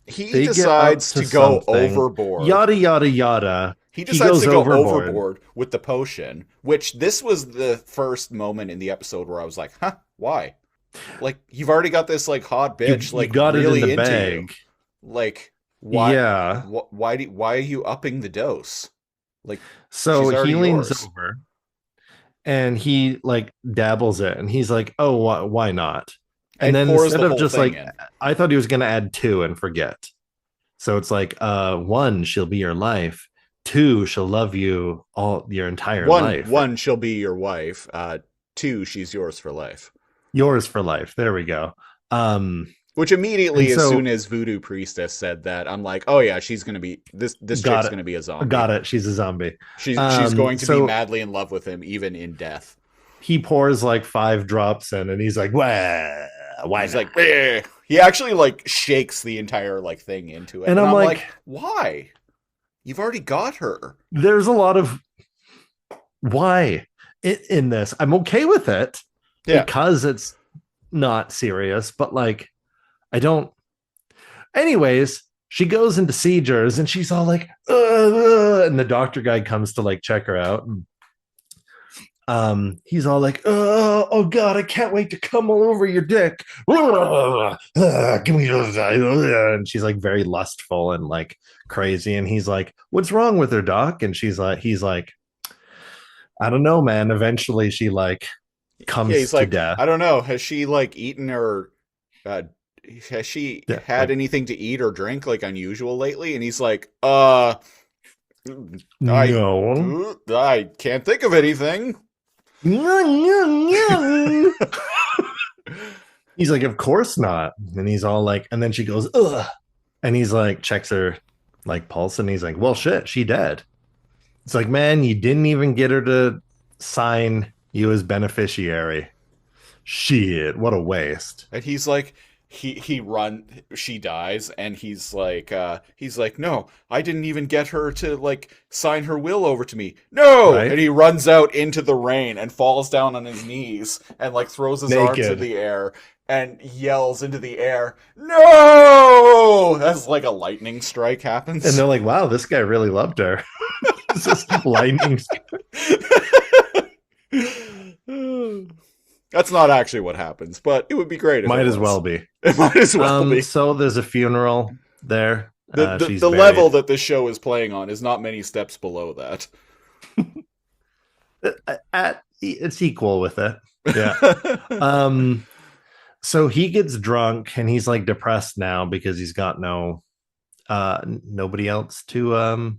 He They get decides up to go something. overboard. Yada yada yada. He decides goes to go overboard. overboard with the potion, which this was the first moment in the episode where I was like, huh, why? Like, you've already got this, like, hot bitch, You like, got really it in the into bag. you. Like, why? Yeah. Why are you upping the dose? Like, So she's already he leans yours. over and he like dabbles it and he's like, oh, why not? And then pours instead the of whole just thing like, in. I thought he was going to add 2 and forget. So it's like, 1, she'll be your life. 2, she'll love you all your entire life. One, she'll be your wife. 2, she's yours for life. Yours for life. There we go. Which immediately, And as so- soon as Voodoo Priestess said that, I'm like, oh yeah, she's gonna be this chick's Got it. gonna be a zombie. Got it. She's a zombie. She's Um, going to be so- madly in love with him, even in death. He pours like 5 drops in and he's like, well, why He's not? like, "Eh." He actually like shakes the entire like thing into it, And I'm like, why? You've already got her. there's a lot of why in this. I'm okay with it because it's not serious, but like I don't. Anyways, she goes into seizures and she's all like, and the doctor guy comes to like check her out. And, he's all like, oh god, I can't wait to come all over your dick. Give me those. And she's like very lustful and like crazy. And he's like, what's wrong with her, doc? And he's like, I don't know, man. Eventually she like comes Yeah, he's to like, death. I don't know. Has she like eaten or has she Yeah, had like- anything to eat or drink like unusual lately? And he's like, No. I can't think of anything. He's like, of course not. And he's all like, and then she goes, ugh. And he's like, checks her like pulse, and he's like, well, shit, she dead. It's like, man, you didn't even get her to sign you as beneficiary. Shit, what a waste. And he's like, she dies, and he's like, no, I didn't even get her to like sign her will over to me. No, Right? and he runs out into the rain and falls down on his knees and like throws his arms Naked. in the air and yells into the air, no, as like a lightning strike happens. And they're like, wow, this guy really loved her. It's just lightning. That's not actually what happens, but it would be great if Might it as was. well be. It might as well be. So there's a funeral there. She's The buried. level that this show is playing on is not many steps below that. It's equal with it. Yeah. So he gets drunk and he's like depressed now because he's got nobody else to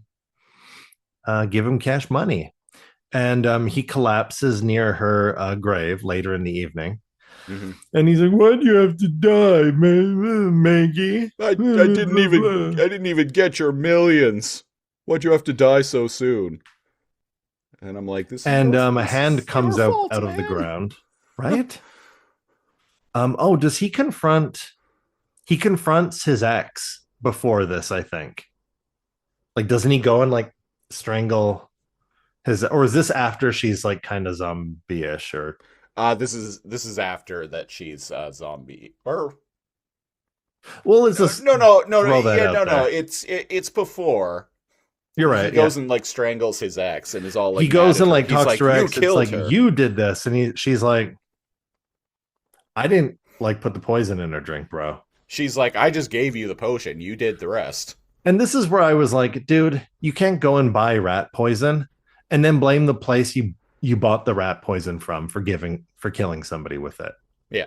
give him cash money. And he collapses near her grave later in the evening. Mm-hmm. And he's like, "Why'd you have to die, Maggie?" I didn't even get your millions. Why'd you have to die so soon? And I'm like, And a this hand is your comes out fault, of the man. ground, right? Oh, does he confront? He confronts his ex before this, I think. Like, doesn't he go and like strangle his, or is this after she's like kind of zombie-ish? Or This is after that she's a zombie. Or well, let's just no, throw that yeah, out no, there. it's before. You're He right. Yeah, goes and like strangles his ex and is all he like mad goes at and her. like He's talks like, to her "You ex. It's killed like her." you did this, and she's like, "I didn't like put the poison in her drink, bro." She's like, "I just gave you the potion. You did the rest." And this is where I was like, dude, you can't go and buy rat poison and then blame the place you bought the rat poison from for killing somebody with it. Yeah.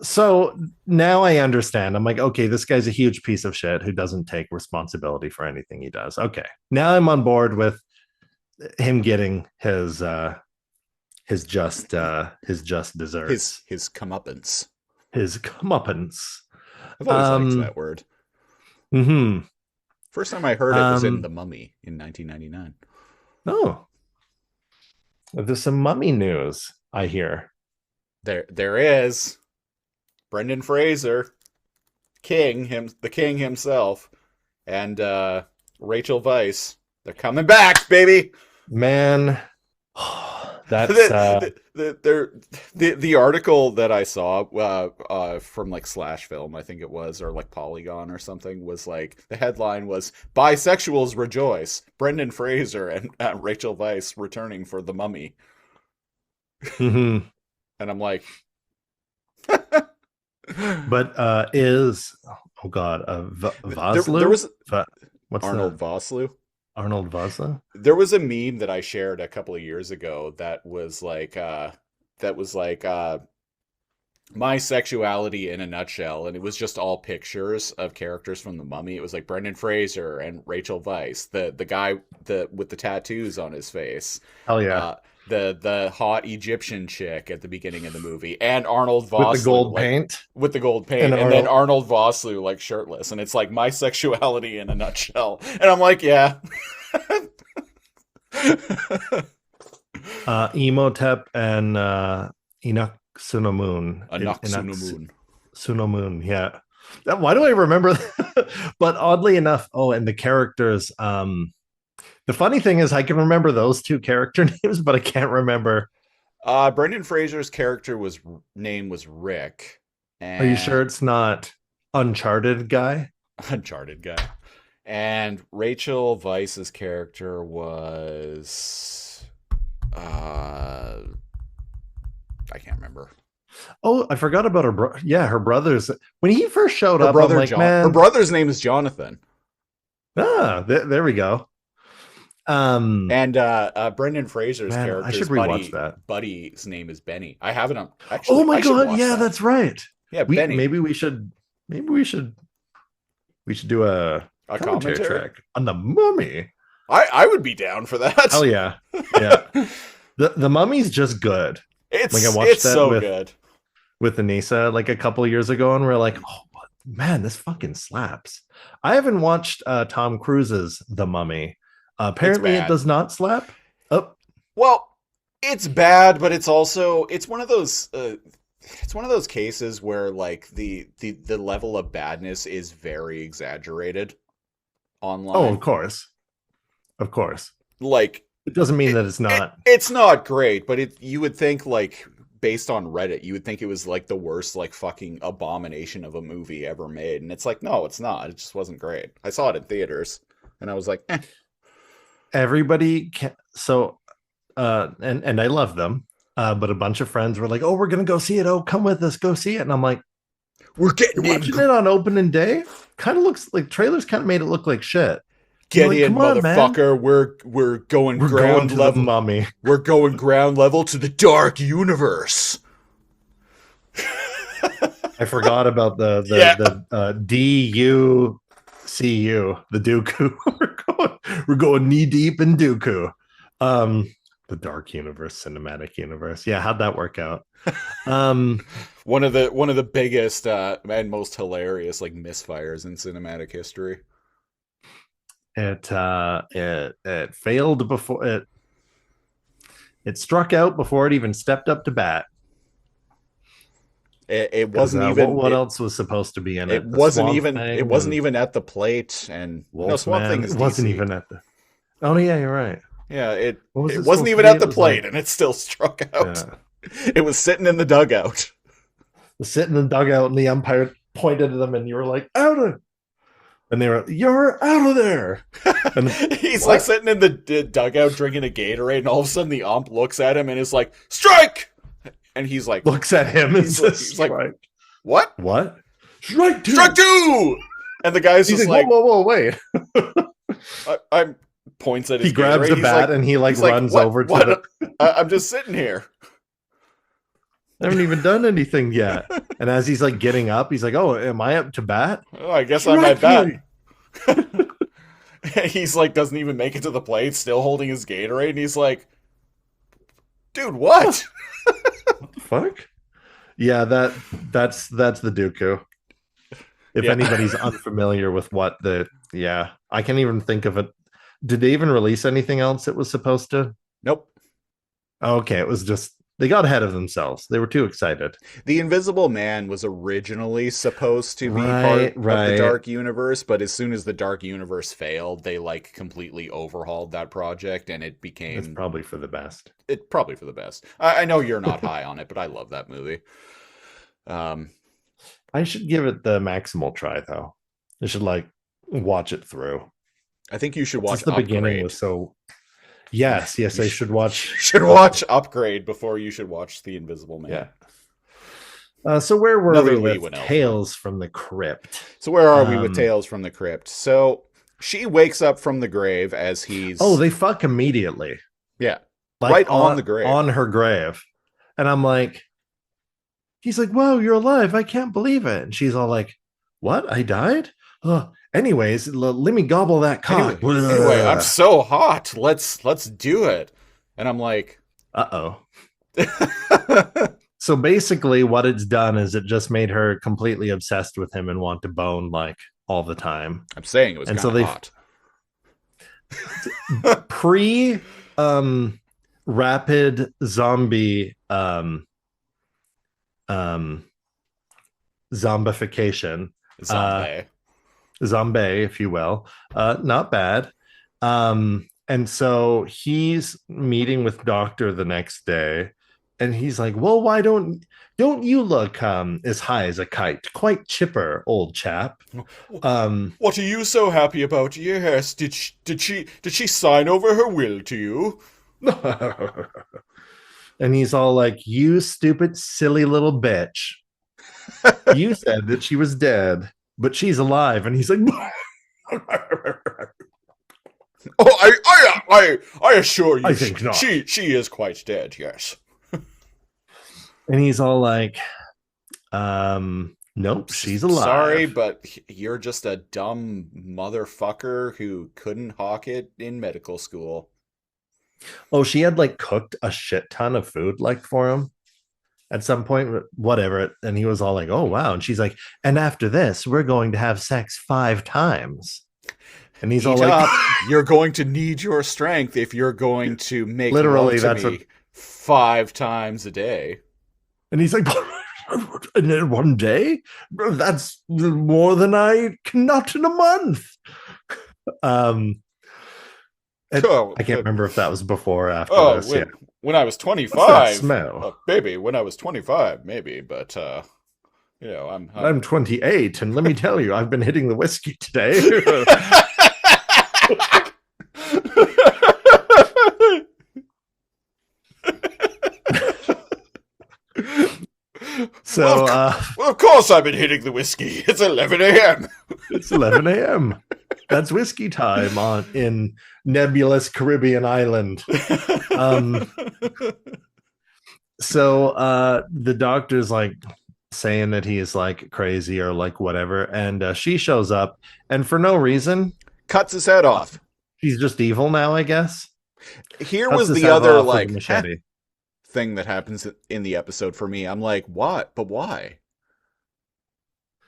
So now I understand. I'm like, okay, this guy's a huge piece of shit who doesn't take responsibility for anything he does. Okay. Now I'm on board with him getting his just desserts. His comeuppance. His comeuppance. I've always liked that word. Mm-hmm. First time I heard it was in The Mummy in 1999. Oh. There's some mummy news, I hear. There is Brendan Fraser, the king himself, and Rachel Weisz. They're coming back, baby. Man, that's the article that I saw from like Slash Film, I think it was, or like Polygon or something, was like the headline was "Bisexuals Rejoice: Brendan Fraser and Rachel Weisz returning for The Mummy," mm-hmm. and I'm like, but is oh god, Vosloo? There was what's Arnold that? Vosloo. Arnold Vosloo? There was a meme that I shared a couple of years ago that was like my sexuality in a nutshell, and it was just all pictures of characters from The Mummy. It was like Brendan Fraser and Rachel Weisz, the guy with the tattoos on his face. Hell yeah. The hot Egyptian chick at the beginning of the movie, and Arnold Vosloo with the gold like, paint. With the gold paint, and then Arnold Vosloo like shirtless, and it's like my sexuality in a nutshell. And I'm like, yeah. Emotep and Enoch Sunomoon. Sunomoon, yeah. Why do I remember that? But oddly enough, and the characters, the funny thing is I can remember those two character names, but I can't remember. Brendan Fraser's character name was Rick. Are you sure it's not Uncharted guy? Uncharted guy. And Rachel Weisz's character was I can't remember. Oh, I forgot about her her brothers. When he first showed up, I'm like, man, her brother's name is Jonathan. There we go. And Brendan Fraser's character, I should rewatch that. Buddy's name is Benny. I have it on. Actually, oh my god, yeah, that's right. Yeah, Benny. Maybe we should do a commentary track on The Mummy. I would be down for that. Oh yeah, yeah. the Mummy's just good. It's like I watched that so good with Anissa like a couple of years ago, and we're like, oh man, this fucking slaps. I haven't watched Tom Cruise's The Mummy. Apparently, it does not slap. Oh, well, it's bad, but it's also one of those. It's one of those cases where like the level of badness is very exaggerated online. Oh, of course. Like it doesn't mean that it's not. It's not great, but you would think like based on Reddit, you would think it was like the worst like fucking abomination of a movie ever made, and it's like no, it's not. It just wasn't great. I saw it in theaters, and I was like, eh. Everybody can and I love them. But a bunch of friends were like, "Oh, we're gonna go see it. Oh, come with us, go see it." And I'm like, "We're watching it on opening day. Kind of looks like trailers. Kind of made it look like shit." Get like, in, motherfucker! We're going ground level. The Mummy. We're going ground level to the dark universe. I forgot about the DU See you, the Dooku. We're going knee deep in Dooku. Um, the Dark Universe, Cinematic Universe. Yeah, how'd that work out? Um, One of the biggest and most hilarious like misfires in cinematic history. it failed before it struck out before it even stepped up to bat. It Because wasn't even what else was supposed to be in it it? The wasn't Swamp even it Thing wasn't and even at the plate, and no, Swamp Thing Wolfman. is It wasn't DC. even at the. Oh yeah, you're right. Yeah, it What was it it wasn't supposed to even be? at It the was plate, like and it still struck out. yeah, It was sitting in the dugout. sit in the dugout and the umpire pointed at them and you were like out of, and they were you're out of there. And He's like what? sitting in the dugout drinking a Gatorade, and all of a sudden the ump looks at him and is like, "Strike!" And he's like, Looks at him and says he's like, strike. "What? What? Strike two. Strike two!" And the guy's He's just like, like, whoa, wait. I'm points at his He grabs Gatorade. the He's bat like, and he like he's like, runs "What? over to What? the. I'm just sitting here." I haven't even done anything yet. And as he's like getting up, he's like, "Oh, am I up to bat?" Oh, I guess I'm at Strike bat. me. He's like, doesn't even make it to the plate, still holding his Gatorade, and he's like, "Dude, what?" What the fuck? Yeah, that's the Dooku. If Yeah. anybody's unfamiliar with what the yeah, I can't even think of it. Did they even release anything else it was supposed to? Nope. Okay, it was just they got ahead of themselves. They were too excited. The Invisible Man was originally supposed to be Right, part of the right. Dark Universe, but as soon as the Dark Universe failed, they like completely overhauled that project, and it It's became probably for the best. it probably for the best. I know you're not high on it, but I love that movie. Um, I should give it the maximal try though. I should like watch it through. I think you should watch Since the beginning Upgrade. was so yes, You I should watch. You should watch Upgrade before you should watch The Invisible Man. Yeah. So where were Another we Lee with Winnell Tales from the Crypt? So where are we with Um, Tales from the Crypt? So she wakes up from the grave as he's Oh, they fuck immediately. yeah, Like right on the grave. on her grave. And I'm like, he's like, "Wow, you're alive. I can't believe it." And she's all like, "What? I died? Anyways, let me gobble that cock." Anyway, I'm so hot. Let's do it. And I'm like, Uh-oh. So basically what it's done is it just made her completely obsessed with him and want to bone like all the time. I'm saying it was And kind so of they hot. pre rapid zombie zombification, Zombie. zombie, if you will. Not bad. And so he's meeting with doctor the next day, and he's like, "Well, why don't you look as high as a kite? Quite chipper, old chap." What are you so happy about? Yes, did she sign over her will to you? And he's all like, "You stupid, silly little bitch. You said that she was dead, but she's alive." And he's like, Oh, I assure you, I think not. She is quite dead. Yes. and he's all like, "Nope, she's alive." Sorry, but you're just a dumb motherfucker who couldn't hawk it in medical school. Oh, she had like cooked a shit ton of food like for him at some point, whatever. And he was all like, "Oh, wow." And she's like, "And after this, we're going to have sex 5 times." And he's all Eat like, up. You're going to need your strength if you're going to make Literally, love to that's me what- 5 times a day. and he's like, "And then one day? That's more than I can nut in a month." And Oh, I can't remember if that was before or after Oh, this. Yeah. when I was What's 25, that smell? baby, when I was 25, maybe, but you know, I'm 28, and let me tell you, I've been hitting the whiskey today. So well, of course I've been hitting the whiskey. It's 11 a.m. it's 11 a.m. That's whiskey time in nebulous Caribbean island. So the doctor's like, saying that he is like crazy or like whatever. And she shows up, and for no reason, Cuts his head off. she's just evil now, I guess. Here Cuts was his the head other off with a like machete. thing that happens in the episode for me. I'm like, what? But why?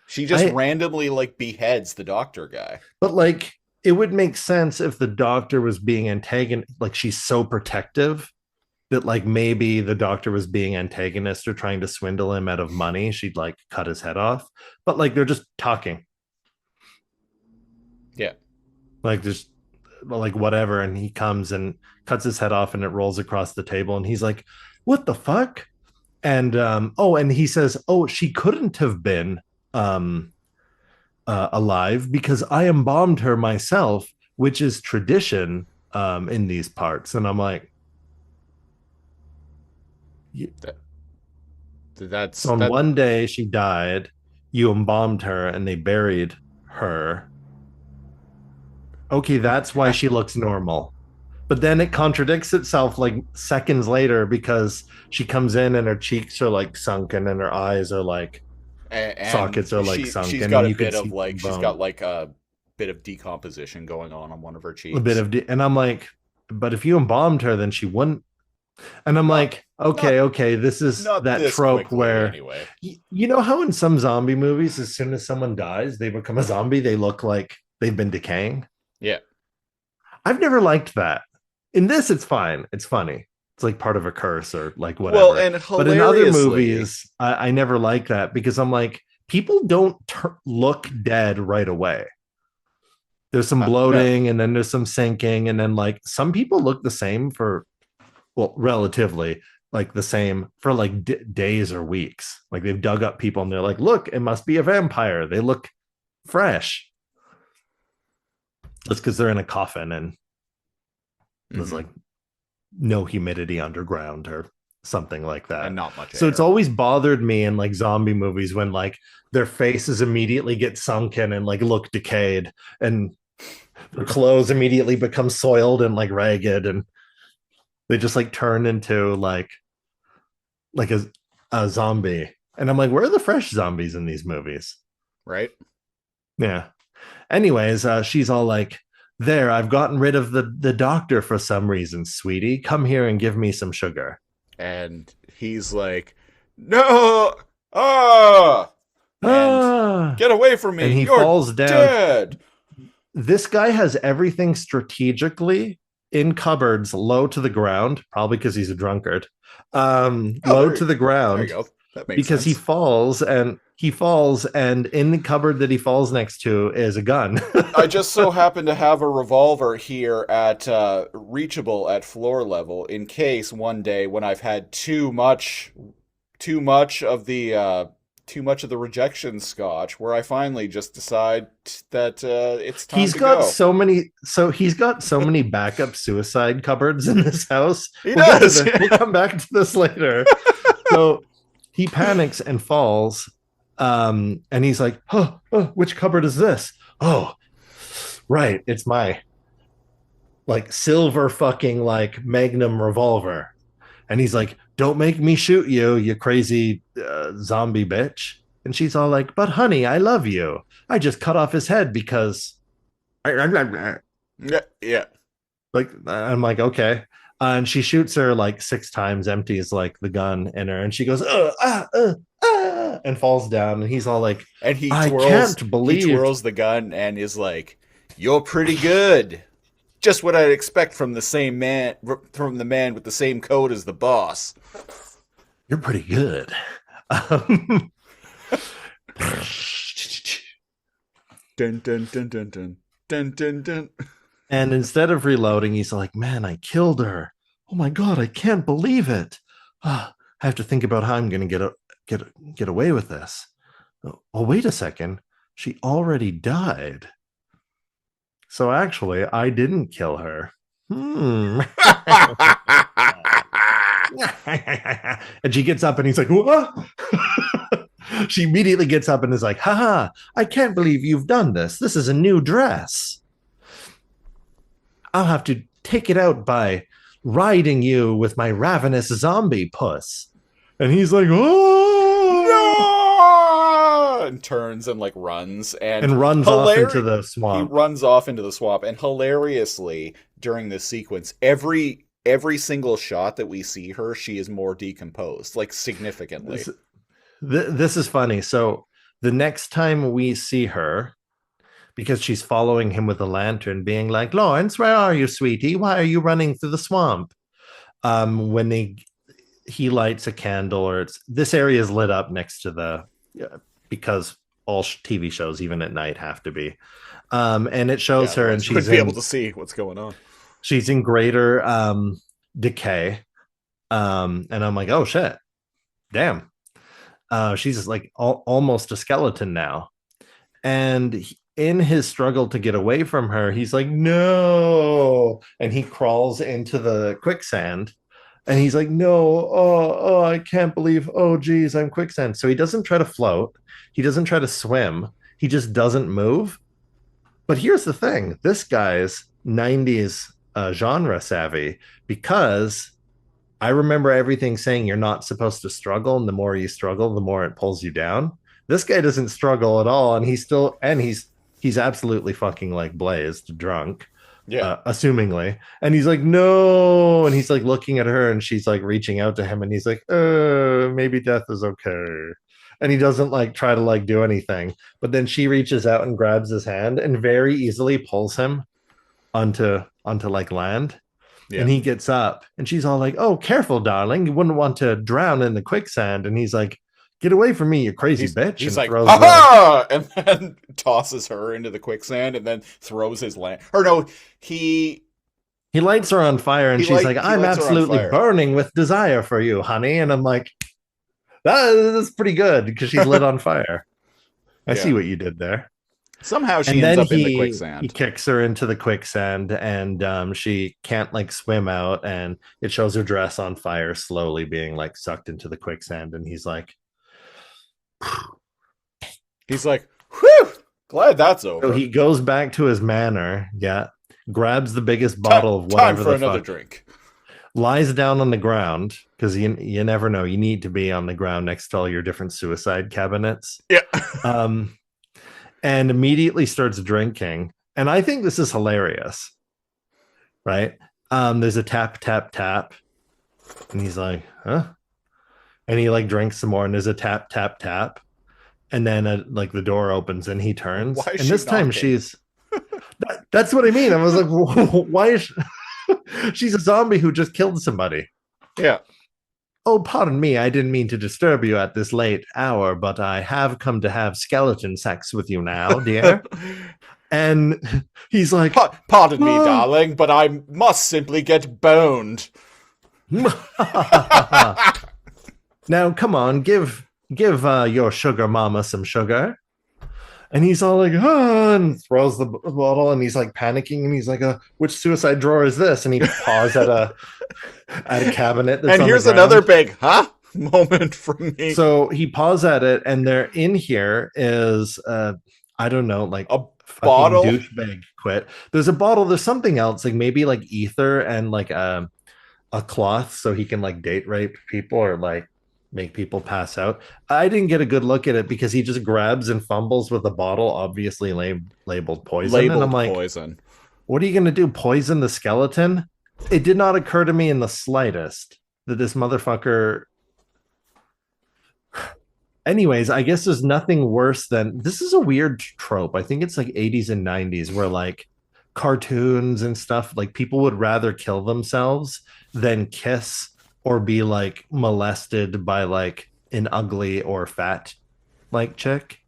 She just I randomly like beheads the doctor guy. But like it would make sense if the doctor was being antagonist, like she's so protective that like maybe the doctor was being antagonist or trying to swindle him out of money. She'd like cut his head off. But like they're just talking. Yeah. Like just like whatever. And he comes and cuts his head off and it rolls across the table. And he's like, what the fuck? And and he says, oh, she couldn't have been um alive because I embalmed her myself, which is tradition in these parts. And I'm like, That, that's so on that. one day she died, you embalmed her, and they buried her. Okay, that's why she looks normal. But then it contradicts itself like seconds later because she comes in and her cheeks are like sunken and her eyes are like And sockets are like she's sunken got and a you can bit of see like she's bone. got like a bit of decomposition going on one of her A bit cheeks. of, and I'm like, but if you embalmed her, then she wouldn't. And I'm Not like, okay, not okay, this is not that this trope quickly where anyway. you know how in some zombie movies, as soon as someone dies, they become a zombie, they look like they've been decaying. Yeah. I've never liked that. In this, it's fine. It's funny. It's like part of a curse or like Well, whatever. and But in other hilariously, movies, I never like that because I'm like, people don't look dead right away. There's some no, bloating and then there's some sinking. And then like some people look the same for, well, relatively like the same for like days or weeks. Like they've dug up people and they're like, look, it must be a vampire. They look fresh. That's because they're in a coffin and there's mhm, like no humidity underground or something like and that. not much So it's air. always bothered me in like zombie movies when like their faces immediately get sunken and like look decayed and their clothes immediately become soiled and like ragged and they just like turn into like a zombie. And I'm like, where are the fresh zombies in these movies? Right? Yeah. Anyways, she's all like, there, I've gotten rid of the doctor for some reason, sweetie. Come here and give me some sugar. And he's like, "No! Ah! And Ah. get away from And me! he You're falls down. dead!" This guy has everything strategically in cupboards low to the ground, probably because he's a drunkard. Oh, Low to the there you ground go. That makes because sense. he falls and in the cupboard that he falls next to is a gun. I just so happen to have a revolver here at reachable at floor level in case one day when I've had too much of the rejection scotch where I finally just decide that it's time He's to got go. so many he's got so many backup suicide cupboards in this house. He We'll get to does. this. We'll come back to this later. So he panics and falls. And he's like, oh, which cupboard is this? Oh, right. It's my like silver fucking like magnum revolver. And he's like, don't make me shoot you, you crazy zombie bitch. And she's all like, but honey, I love you. I just cut off his head because Yeah, yeah. like I'm like, okay. And she shoots her like 6 times, empties like the gun in her, and she goes, and falls down. And he's all like, And I can't he believe twirls the gun and is like, "You're pretty good. Just what I'd expect from the man with the same coat as the boss." you're pretty good. Um, Dun dun dun dun dun dun dun dun. and instead of reloading, he's like, man, I killed her. Oh my God, I can't believe it. I have to think about how I'm going to get away with this. Oh, wait a second. She already died. So actually, I didn't kill her. And she gets up and he's like, what? She immediately gets up and is like, haha, I can't believe you've done this. This is a new dress. I'll have to take it out by riding you with my ravenous zombie puss. And he's like, oh, and turns and like runs and and runs off into the he swamp. runs off into the swamp, and hilariously during this sequence, every single shot that we see her, she is more decomposed, like significantly. This is funny. So the next time we see her, because she's following him with a lantern, being like, Lawrence, where are you, sweetie? Why are you running through the swamp? When he lights a candle, or this area is lit up next to the because all TV shows, even at night, have to be. And it shows her, and you would she's be able to see what's going on. She's in greater decay. And I'm like, oh shit, damn. She's like almost a skeleton now. And in his struggle to get away from her, he's like, no. And he crawls into the quicksand. And he's like, no, I can't believe, oh, geez, I'm quicksand. So he doesn't try to float. He doesn't try to swim. He just doesn't move. But here's the thing, this guy's 90s genre savvy, because I remember everything saying you're not supposed to struggle, and the more you struggle, the more it pulls you down. This guy doesn't struggle at all, and he's absolutely fucking like blazed drunk, assumingly. And he's like, no, and he's like looking at her, and she's like reaching out to him, and he's like, maybe death is okay. And he doesn't like try to like do anything, but then she reaches out and grabs his hand and very easily pulls him onto like land. Yeah. And he gets up, and she's all like, oh, careful, darling, you wouldn't want to drown in the quicksand. And he's like, get away from me, you crazy bitch. He's like, aha! And then tosses her into the quicksand, and then throws his or no, he lights her on fire, and she's like, I'm absolutely burning with desire for you, honey. And I'm like, that's pretty good, because she's lit on fire. I see what you did there. Somehow she ends up in the quicksand. He kicks her into the quicksand, and she can't like swim out, and it shows her dress on fire, slowly being like sucked into the quicksand. And he's like, whew, glad that's over. So he goes back to his manor, grabs the biggest bottle of whatever time for another drink, lies down on the ground, because you never know, you need to be on the ground next to all your different suicide cabinets. And immediately starts drinking. And I think this is hilarious, right? There's a tap, tap, tap. And he's like, huh? And he like drinks some more, and there's a tap, tap, tap. And then like the door opens, and he turns. Why is and this time she's... that's what I mean. I was like, why is she's a zombie who just killed somebody. Yeah. Oh, pardon me, I didn't mean to disturb you at this late hour, but I have come to have skeleton sex with you now, dear. And he's like, pardon me, darling, but I must simply get boned. Now, come on, give your sugar mama some sugar. And he's all like, and throws the bottle, and he's like panicking, and he's like, which suicide drawer is this? And he paws at a cabinet. That's and here's another big moment from me. So he paws at it, and there in here is I don't know, like a bottle. Douchebag quit. There's a bottle. There's something else, like maybe like ether and like a cloth, so he can like date rape people or like make people pass out. I didn't get a good look at it, because he just grabs and fumbles with a bottle, obviously labeled poison. And I'm like, poison. What are you going to do? Poison the skeleton? It did not occur to me in the slightest that this motherfucker... Anyways, I guess there's nothing worse than... This is a weird trope. I think it's like 80s and 90s, where like cartoons and stuff, like people would rather kill themselves than kiss or be like molested by like an ugly or fat like chick.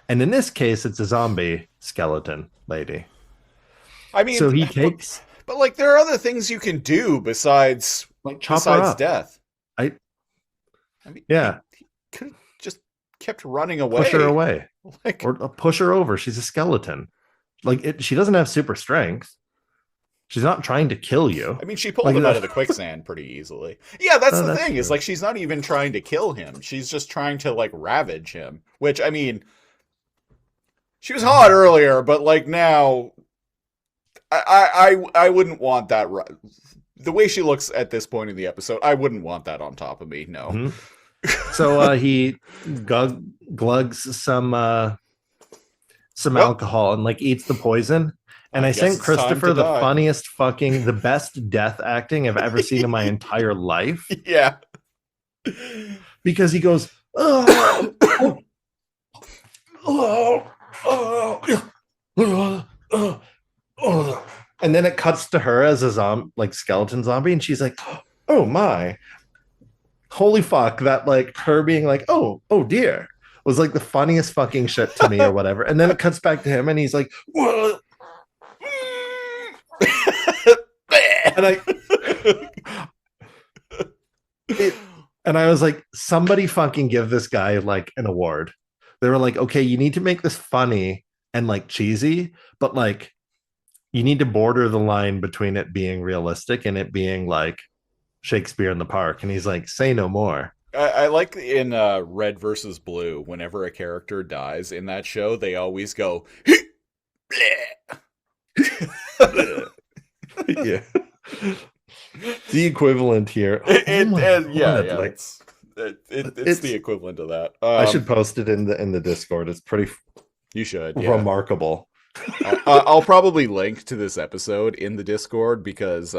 And in this case, it's a zombie skeleton lady. I mean, so he takes, but like there are other things you can do besides like chop her up. Death. I mean, yeah, he could have just kept running away, push her away, like, or push her over. She's a skeleton. Like she doesn't have super strength. She's not trying to kill you. I mean, she pulled him out of the quicksand pretty easily. Yeah, that's the thing. True. Is like she's not even trying to kill him. She's just trying to like ravage him. Which, I mean, she was hot earlier, but like now, I wouldn't want that. The way she looks at this point in the episode, I wouldn't want that on top of me. No. So he glugs some Well, alcohol and like eats the poison. And I I guess sent it's time to Christopher die. the best death acting I've ever seen in my entire life Yeah. because he goes, oh, oh, oh, oh. And then it cuts to her as a like skeleton zombie, and she's like, oh my, holy fuck, that like her being like, oh dear, was like the funniest fucking shit to me or whatever. And then it cuts back to him and he's like, what? And it, and I was like, somebody fucking give this guy like an award. They were like, okay, you need to make this funny and like cheesy, but like you need to border the line between it being realistic and it being like Shakespeare in the Park. And he's like, say no more. I like in Red versus Blue, whenever a character dies in that show, they always go, Yeah. The equivalent here. Oh my yeah, God, like it's the equivalent of that. I should post it in the Discord. It's pretty You should, yeah. remarkable. I'll probably link to this episode in the Discord because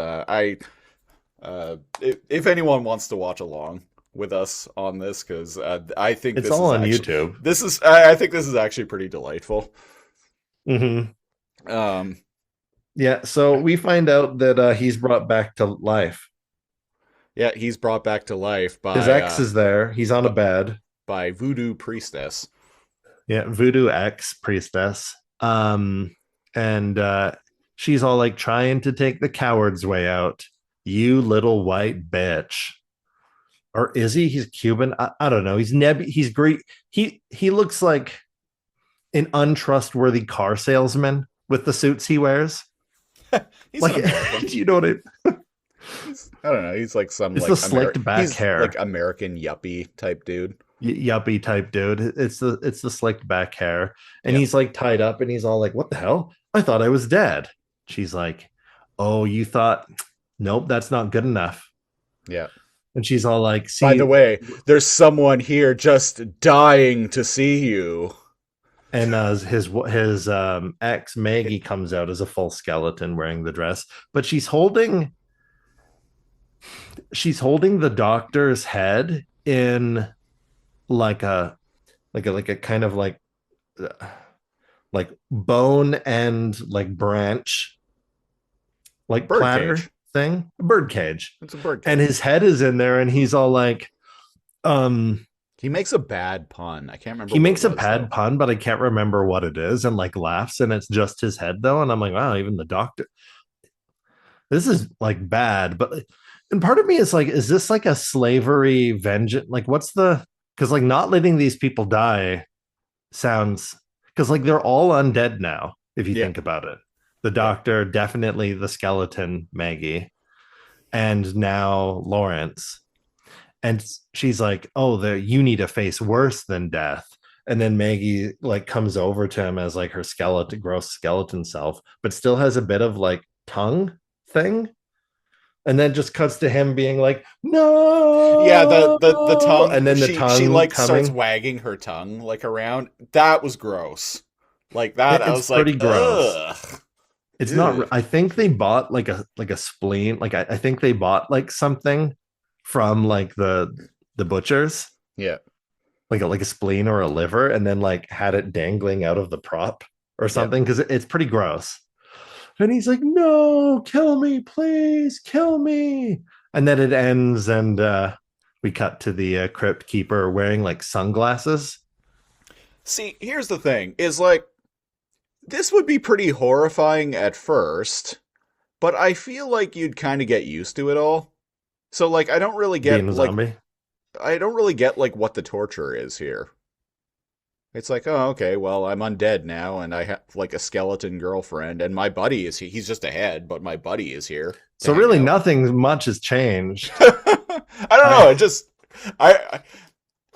if anyone wants to watch along with us on this, because I think It's this all is on actually, YouTube. I think this is actually pretty delightful. Mm-hmm. Yeah, so we find out that he's brought back to life. Yeah, he's brought back to life His ex is there. He's on a bed. by voodoo priestess. Yeah, voodoo ex priestess. And she's all like trying to take the coward's way out. You little white bitch. Or is he? He's Cuban. I don't know. He's Greek. He looks like an untrustworthy car salesman with the suits he wears. He's Like, you know what I I don't know. He's like some It's like the slicked back he's hair. like American yuppie type dude. Yuppie type dude. It's the slicked back hair, and Yeah. he's like tied up, and he's all like, "What the hell? I thought I was dead." She's like, "Oh, you thought? Nope, that's not good enough." Yeah. And she's all like, "See, By the way, there's someone here just dying to see you. and his ex Maggie comes out as a full skeleton wearing the dress, but she's holding the doctor's head in like a kind of like bone and like branch like Bird platter cage. thing, a bird cage, It's a bird cage. and his head is in there, and he's all like, He makes a bad pun. I can't remember. he what makes it a was, bad though. pun, but I can't remember what it is, and like laughs, and it's just his head though, and I'm like, wow, even the doctor. This is like bad, but and part of me is like, is this like a slavery vengeance? Like, what's the because like not letting these people die sounds because like they're all undead now, if you Yeah. think about it. The doctor, definitely the skeleton, Maggie, and now Lawrence. And she's like, oh, you need to face worse than death. And then Maggie like comes over to him as like her skeleton, gross skeleton self, but still has a bit of like tongue thing. And then just cuts to him being like, no. Yeah, the tongue, and then the tongue she like coming. starts wagging her tongue like around. That was gross. Like that, I It's was pretty like, gross. ugh. It's Ew. not. I think they bought like a spleen. Like I think they bought like something from like the butchers, Yeah. like a spleen or a liver, and then like had it dangling out of the prop or Yeah. something because it's pretty gross. And he's like, "No, kill me, please, kill me." And then it ends, and we cut to the crypt keeper wearing like sunglasses. See, here's the thing: is like this would be pretty horrifying at first, but I feel like you'd kind of get used to it all. So like, I don't really Being get a like zombie. I don't really get like what the torture is here. It's like, oh, okay, well, I'm undead now, and I have like a skeleton girlfriend, and my buddy is he's just a head, but my buddy is here. So really, nothing much has changed. I don't know. It just I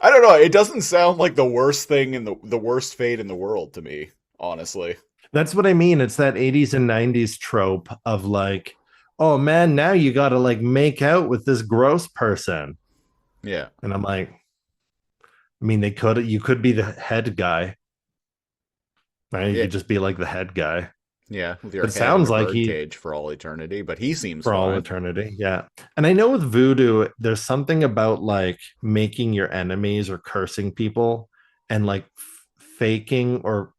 don't know. It doesn't sound like the worst thing in the worst fate in the world to me, honestly. That's what I mean. It's that 80s and 90s trope of like, oh man, now you got to like make out with this gross person. Yeah. And I'm like, I mean, you could be the head guy, right? You Yeah, could just be like the head guy. yeah, with your But it head in sounds a like bird he cage for all eternity, but he seems for all fine. eternity. Yeah. And I know with voodoo, there's something about like making your enemies or cursing people and like faking or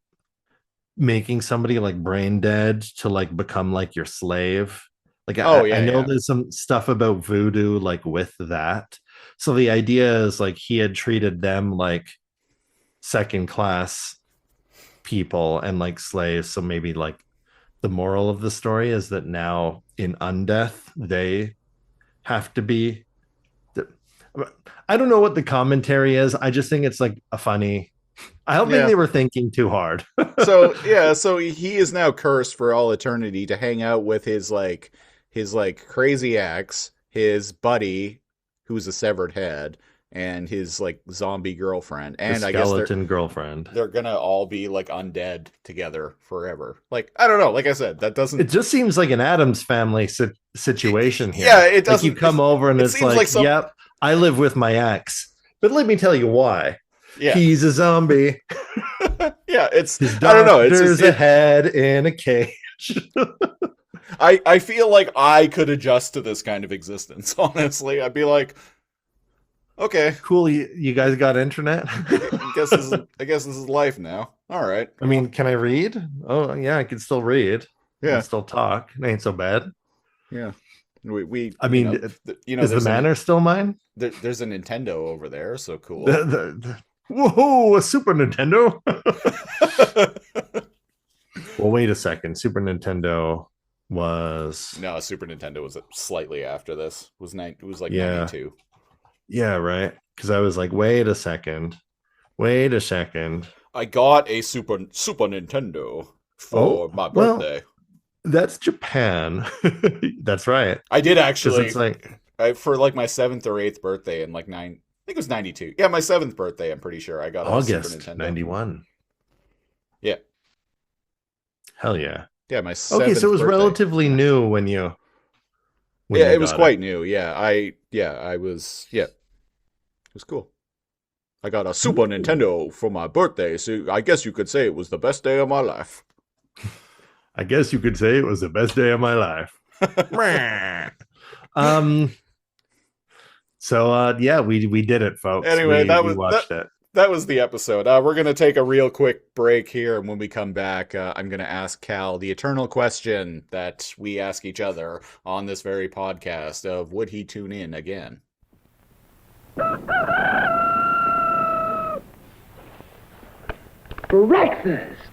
making somebody like brain dead to like become like your slave. Like Oh I yeah, know yeah. there's some stuff about voodoo like with that. So the idea is like he had treated them like second class people and like slaves. So maybe like the moral of the story is that now in undeath they have to be. I don't know what the commentary is. I just think it's like a funny. I don't think Yeah. they were thinking too hard. So yeah, so he is now cursed for all eternity to hang out with his like crazy ex, his buddy, who's a severed head, and his like zombie girlfriend. The And I guess skeleton girlfriend. they're gonna all be like undead together forever. Like I don't know. Like I said, that It doesn't. just seems like an Adams family situation Yeah, here. it Like you doesn't. come over and It it's seems like like, some. yep, I live with my ex. But let me tell you why. Yeah, He's a zombie. yeah. It's His I don't know. It's just doctor's a head in a cage. I feel like I could adjust to this kind of existence. Honestly, I'd be like, okay, Cool. You guys got internet? I guess this is life now. All right. I mean, can I read? Oh, yeah, I can still read. I can Yeah, still talk. It ain't so bad. yeah. We I you mean, know is the manor still mine? there's a Nintendo over there, so cool. Whoa, a Super Nintendo? Well, wait a second. Super Nintendo was No, Super Nintendo was slightly after this. It was like yeah, 92. yeah, right. Because I was like, wait a second, wait a second. I got a Super Nintendo Oh, for my well, birthday. that's Japan. That's right. I did Because it's actually like for like my 7th or 8th birthday in like nine. I think it was 92. Yeah, my 7th birthday. I'm pretty sure I got a Super August Nintendo. 91. Yeah, Hell yeah. yeah, my Okay, so it 7th was birthday. relatively new when Yeah, you it was got it. quite new. I was it was cool. I got a Super Ooh. Nintendo for my birthday, so I guess you could say it was the best day of my life. I guess you could say it was the best day of my life. Meh. Um. So yeah, we did it, folks. Anyway, We watched it. that was the episode. We're gonna take a real quick break here, and when we come back, I'm gonna ask Cal the eternal question that we ask each other on this very podcast: of would he tune in again? Breakfast!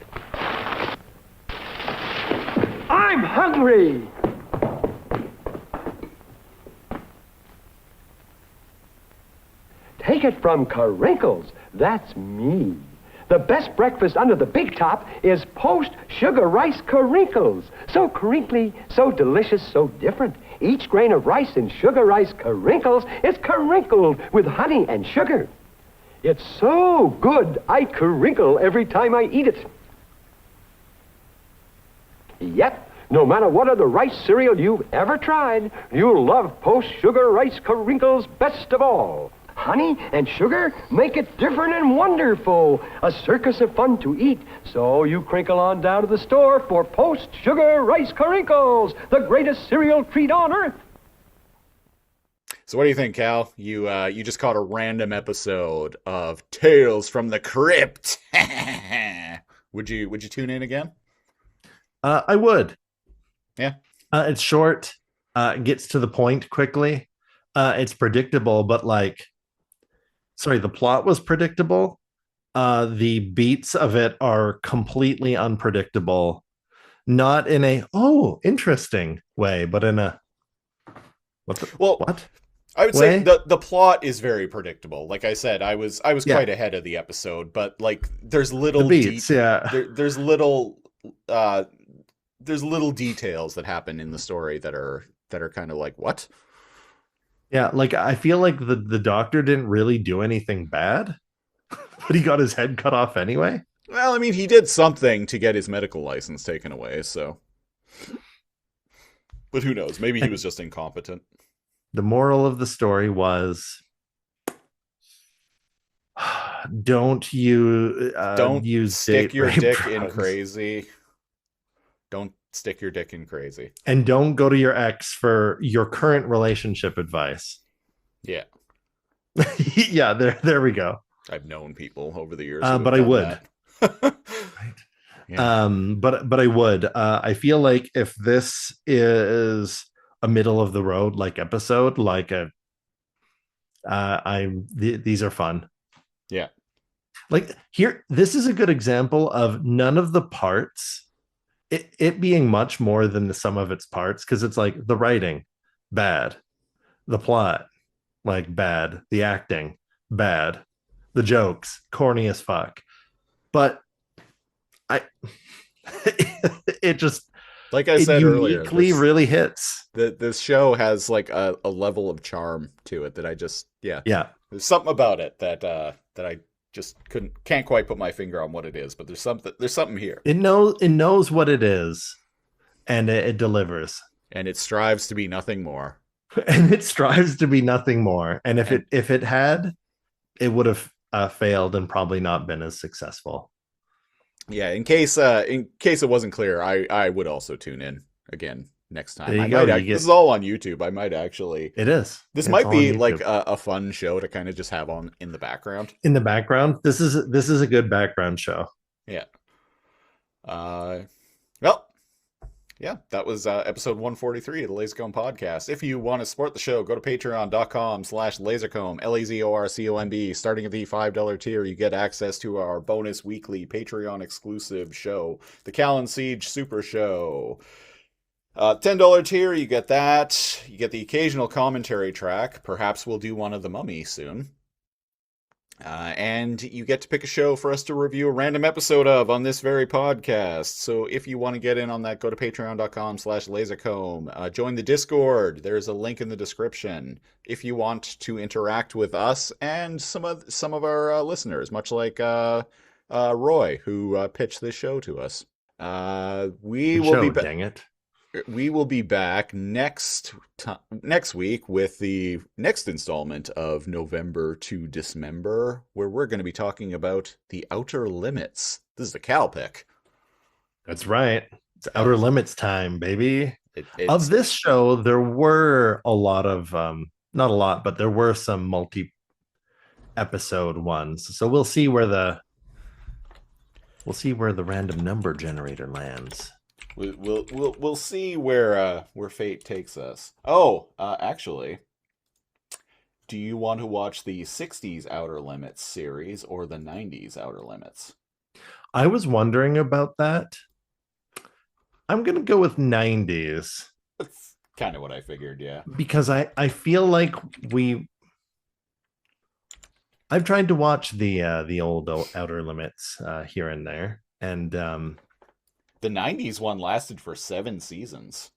I'm hungry! Take it from Carinkles. That's me. The best breakfast under the big top is post sugar rice Carinkles. So crinkly, so delicious, so different. Each grain of rice in sugar rice Carinkles is crinkled with honey and sugar. It's so good, I crinkle every time I eat it. Yep, no matter what other rice cereal you've ever tried, you'll love Post Sugar Rice Carinkles best of all. Honey and sugar make it different and wonderful. A circus of fun to eat. So you crinkle on down to the store for Post Sugar Rice Carinkles, the greatest cereal treat on earth. So, what do you think, Cal? You just caught a random episode of Tales from the Crypt. Would you tune in again? I would. Yeah. It's short. Gets to the point quickly. It's predictable, but like, sorry, the plot was predictable. The beats of it are completely unpredictable. Not in a interesting way, but in a Well, what I would say way? the plot is very predictable. Like I said, I was Yeah, quite ahead of the episode, but like there's the little beats. Yeah, uh there's little details that happen in the story that are kind of like what? yeah. Like I feel like the doctor didn't really do anything bad, but he got his head cut off anyway. Well, I mean, he did something to get his medical license taken away, so but who knows? Maybe he was just incompetent. The moral of the story was Don't you Don't use stick date your rape dick in drugs. crazy. Don't stick your dick in crazy. And don't go to your ex for your current relationship advice. Yeah. Yeah, there we go. I've known people over the years who have But I done would. that. Right. Yeah. But I would. I feel like if this is a middle of the road like episode, like a these are fun. Yeah. Like here, this is a good example of none of the parts, it being much more than the sum of its parts, because it's like the writing, bad, the plot, like bad, the acting, bad, the jokes, corny as fuck. But I it just Like I it said earlier, uniquely really hits. this show has like a level of charm to it that I just, yeah. Yeah. There's something about it that that I just can't quite put my finger on what it is, but there's something here. It knows what it is, and it delivers. And it strives to be nothing more. And it strives to be nothing more. And And if it had, it would have failed and probably not been as successful. yeah, in case it wasn't clear, I would also tune in again next time. There I you go. might this is all on YouTube. I might actually It is. this It's might all on be like YouTube. a fun show to kind of just have on in the background. In the background. This is a good background show. Yeah. Well, yeah, that was episode 143 of the Lasercomb Podcast. If you want to support the show, go to patreon.com/lasercomb, LAZORCOMB. Starting at the $5 tier, you get access to our bonus weekly Patreon exclusive show, the Callan Siege Super Show. $10 tier, you get that. You get the occasional commentary track. Perhaps we'll do one of the Mummy soon. And you get to pick a show for us to review a random episode of on this very podcast. So if you want to get in on that, go to patreon.com/lasercomb. Join the Discord. There's a link in the description. If you want to interact with us and some of our listeners, much like Roy, who pitched this show to us. We Good will show, be back. dang it. We will be back next week with the next installment of November to Dismember, where we're going to be talking about The Outer Limits. This is the Cal pick. That's right. It's Outer Limits time, baby. It's, Of this show, there were a lot of not a lot, but there were some multi-episode ones. So we'll see where the random number generator lands. we'll see where fate takes us. Oh, actually, do you want to watch the 60s Outer Limits series or the 90s Outer Limits? I was wondering about that. I'm gonna go with 90s That's kind of what I figured, yeah. because I feel like I've tried to watch the old Outer Limits here and there, and The 90s one lasted for 7 seasons.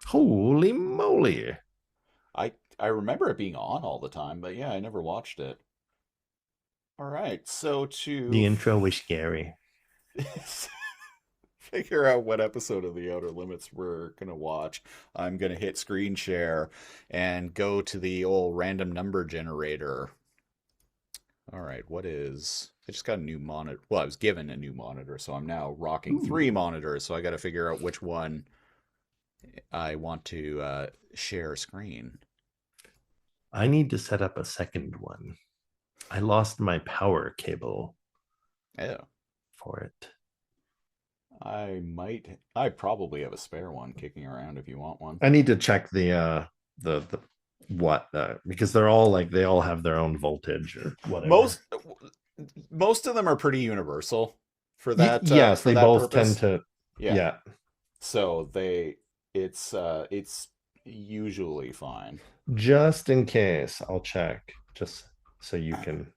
holy moly. I remember it being on all the time, but yeah, I never watched it. All right, so to The intro was scary. figure out what episode of The Outer Limits we're gonna watch, I'm gonna hit screen share and go to the old random number generator. All right, I just got a new monitor. Well, I was given a new monitor, so I'm now rocking 3 monitors. So I got to figure out which one I want to share screen. I need to set up a second one. I lost my power cable Yeah, for it. I probably have a spare one kicking around if you want one. I need to check the what because they're all like they all have their own voltage or whatever. Most of them are pretty universal for that. Yes, for they that both purpose. tend to. Yeah. So it's usually fine. Just in case, I'll check just so you can.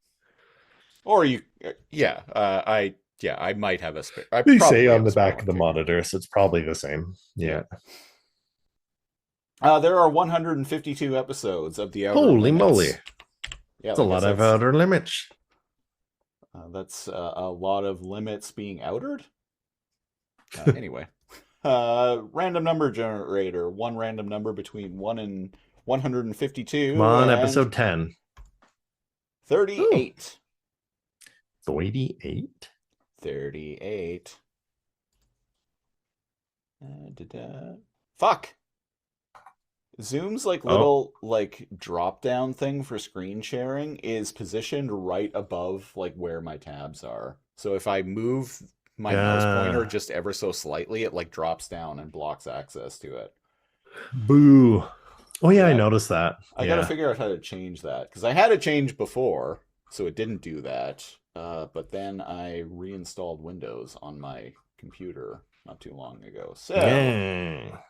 Or you, I might have a spare. I They probably say have on a the spare back one of the kicking around. monitor, so it's probably the same. Yeah. There are 152 episodes of the Outer Holy Limits. moly! Yeah, It's a lot of outer limits. That's a lot of limits being outered. Anyway, random number generator. One random number between 1 and 152. Come on, and episode 10. 38. 38? 38. Da-da. Fuck! Zoom's like Oh, little like drop down thing for screen sharing is positioned right above like where my tabs are. So if I move my mouse pointer yeah. just ever so slightly, it like drops down and blocks access to it. Boo. Oh, yeah, I Yeah, noticed that. I got to Yeah. figure out how to change that because I had it changed before, so it didn't do that. But then I reinstalled Windows on my computer not too long ago, so Yeah.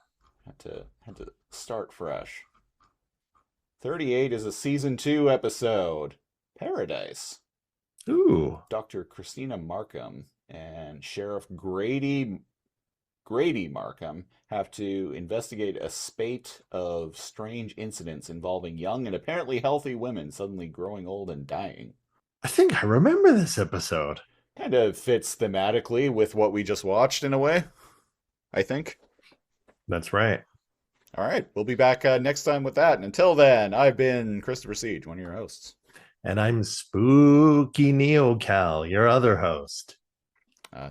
had to start fresh. 38 is a season 2 episode. Paradise. Ooh. Dr. Christina Markham and Sheriff Grady Markham have to investigate a spate of strange incidents involving young and apparently healthy women suddenly growing old and dying. I think I remember this episode. Kind of fits thematically with what we just watched in a way, I think. That's right. All right, we'll be back next time with that. And until then, I've been Christopher Siege, one of your hosts. And I'm Spooky NeoCal, your other host.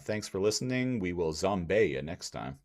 Thanks for listening. We will zombie you next time.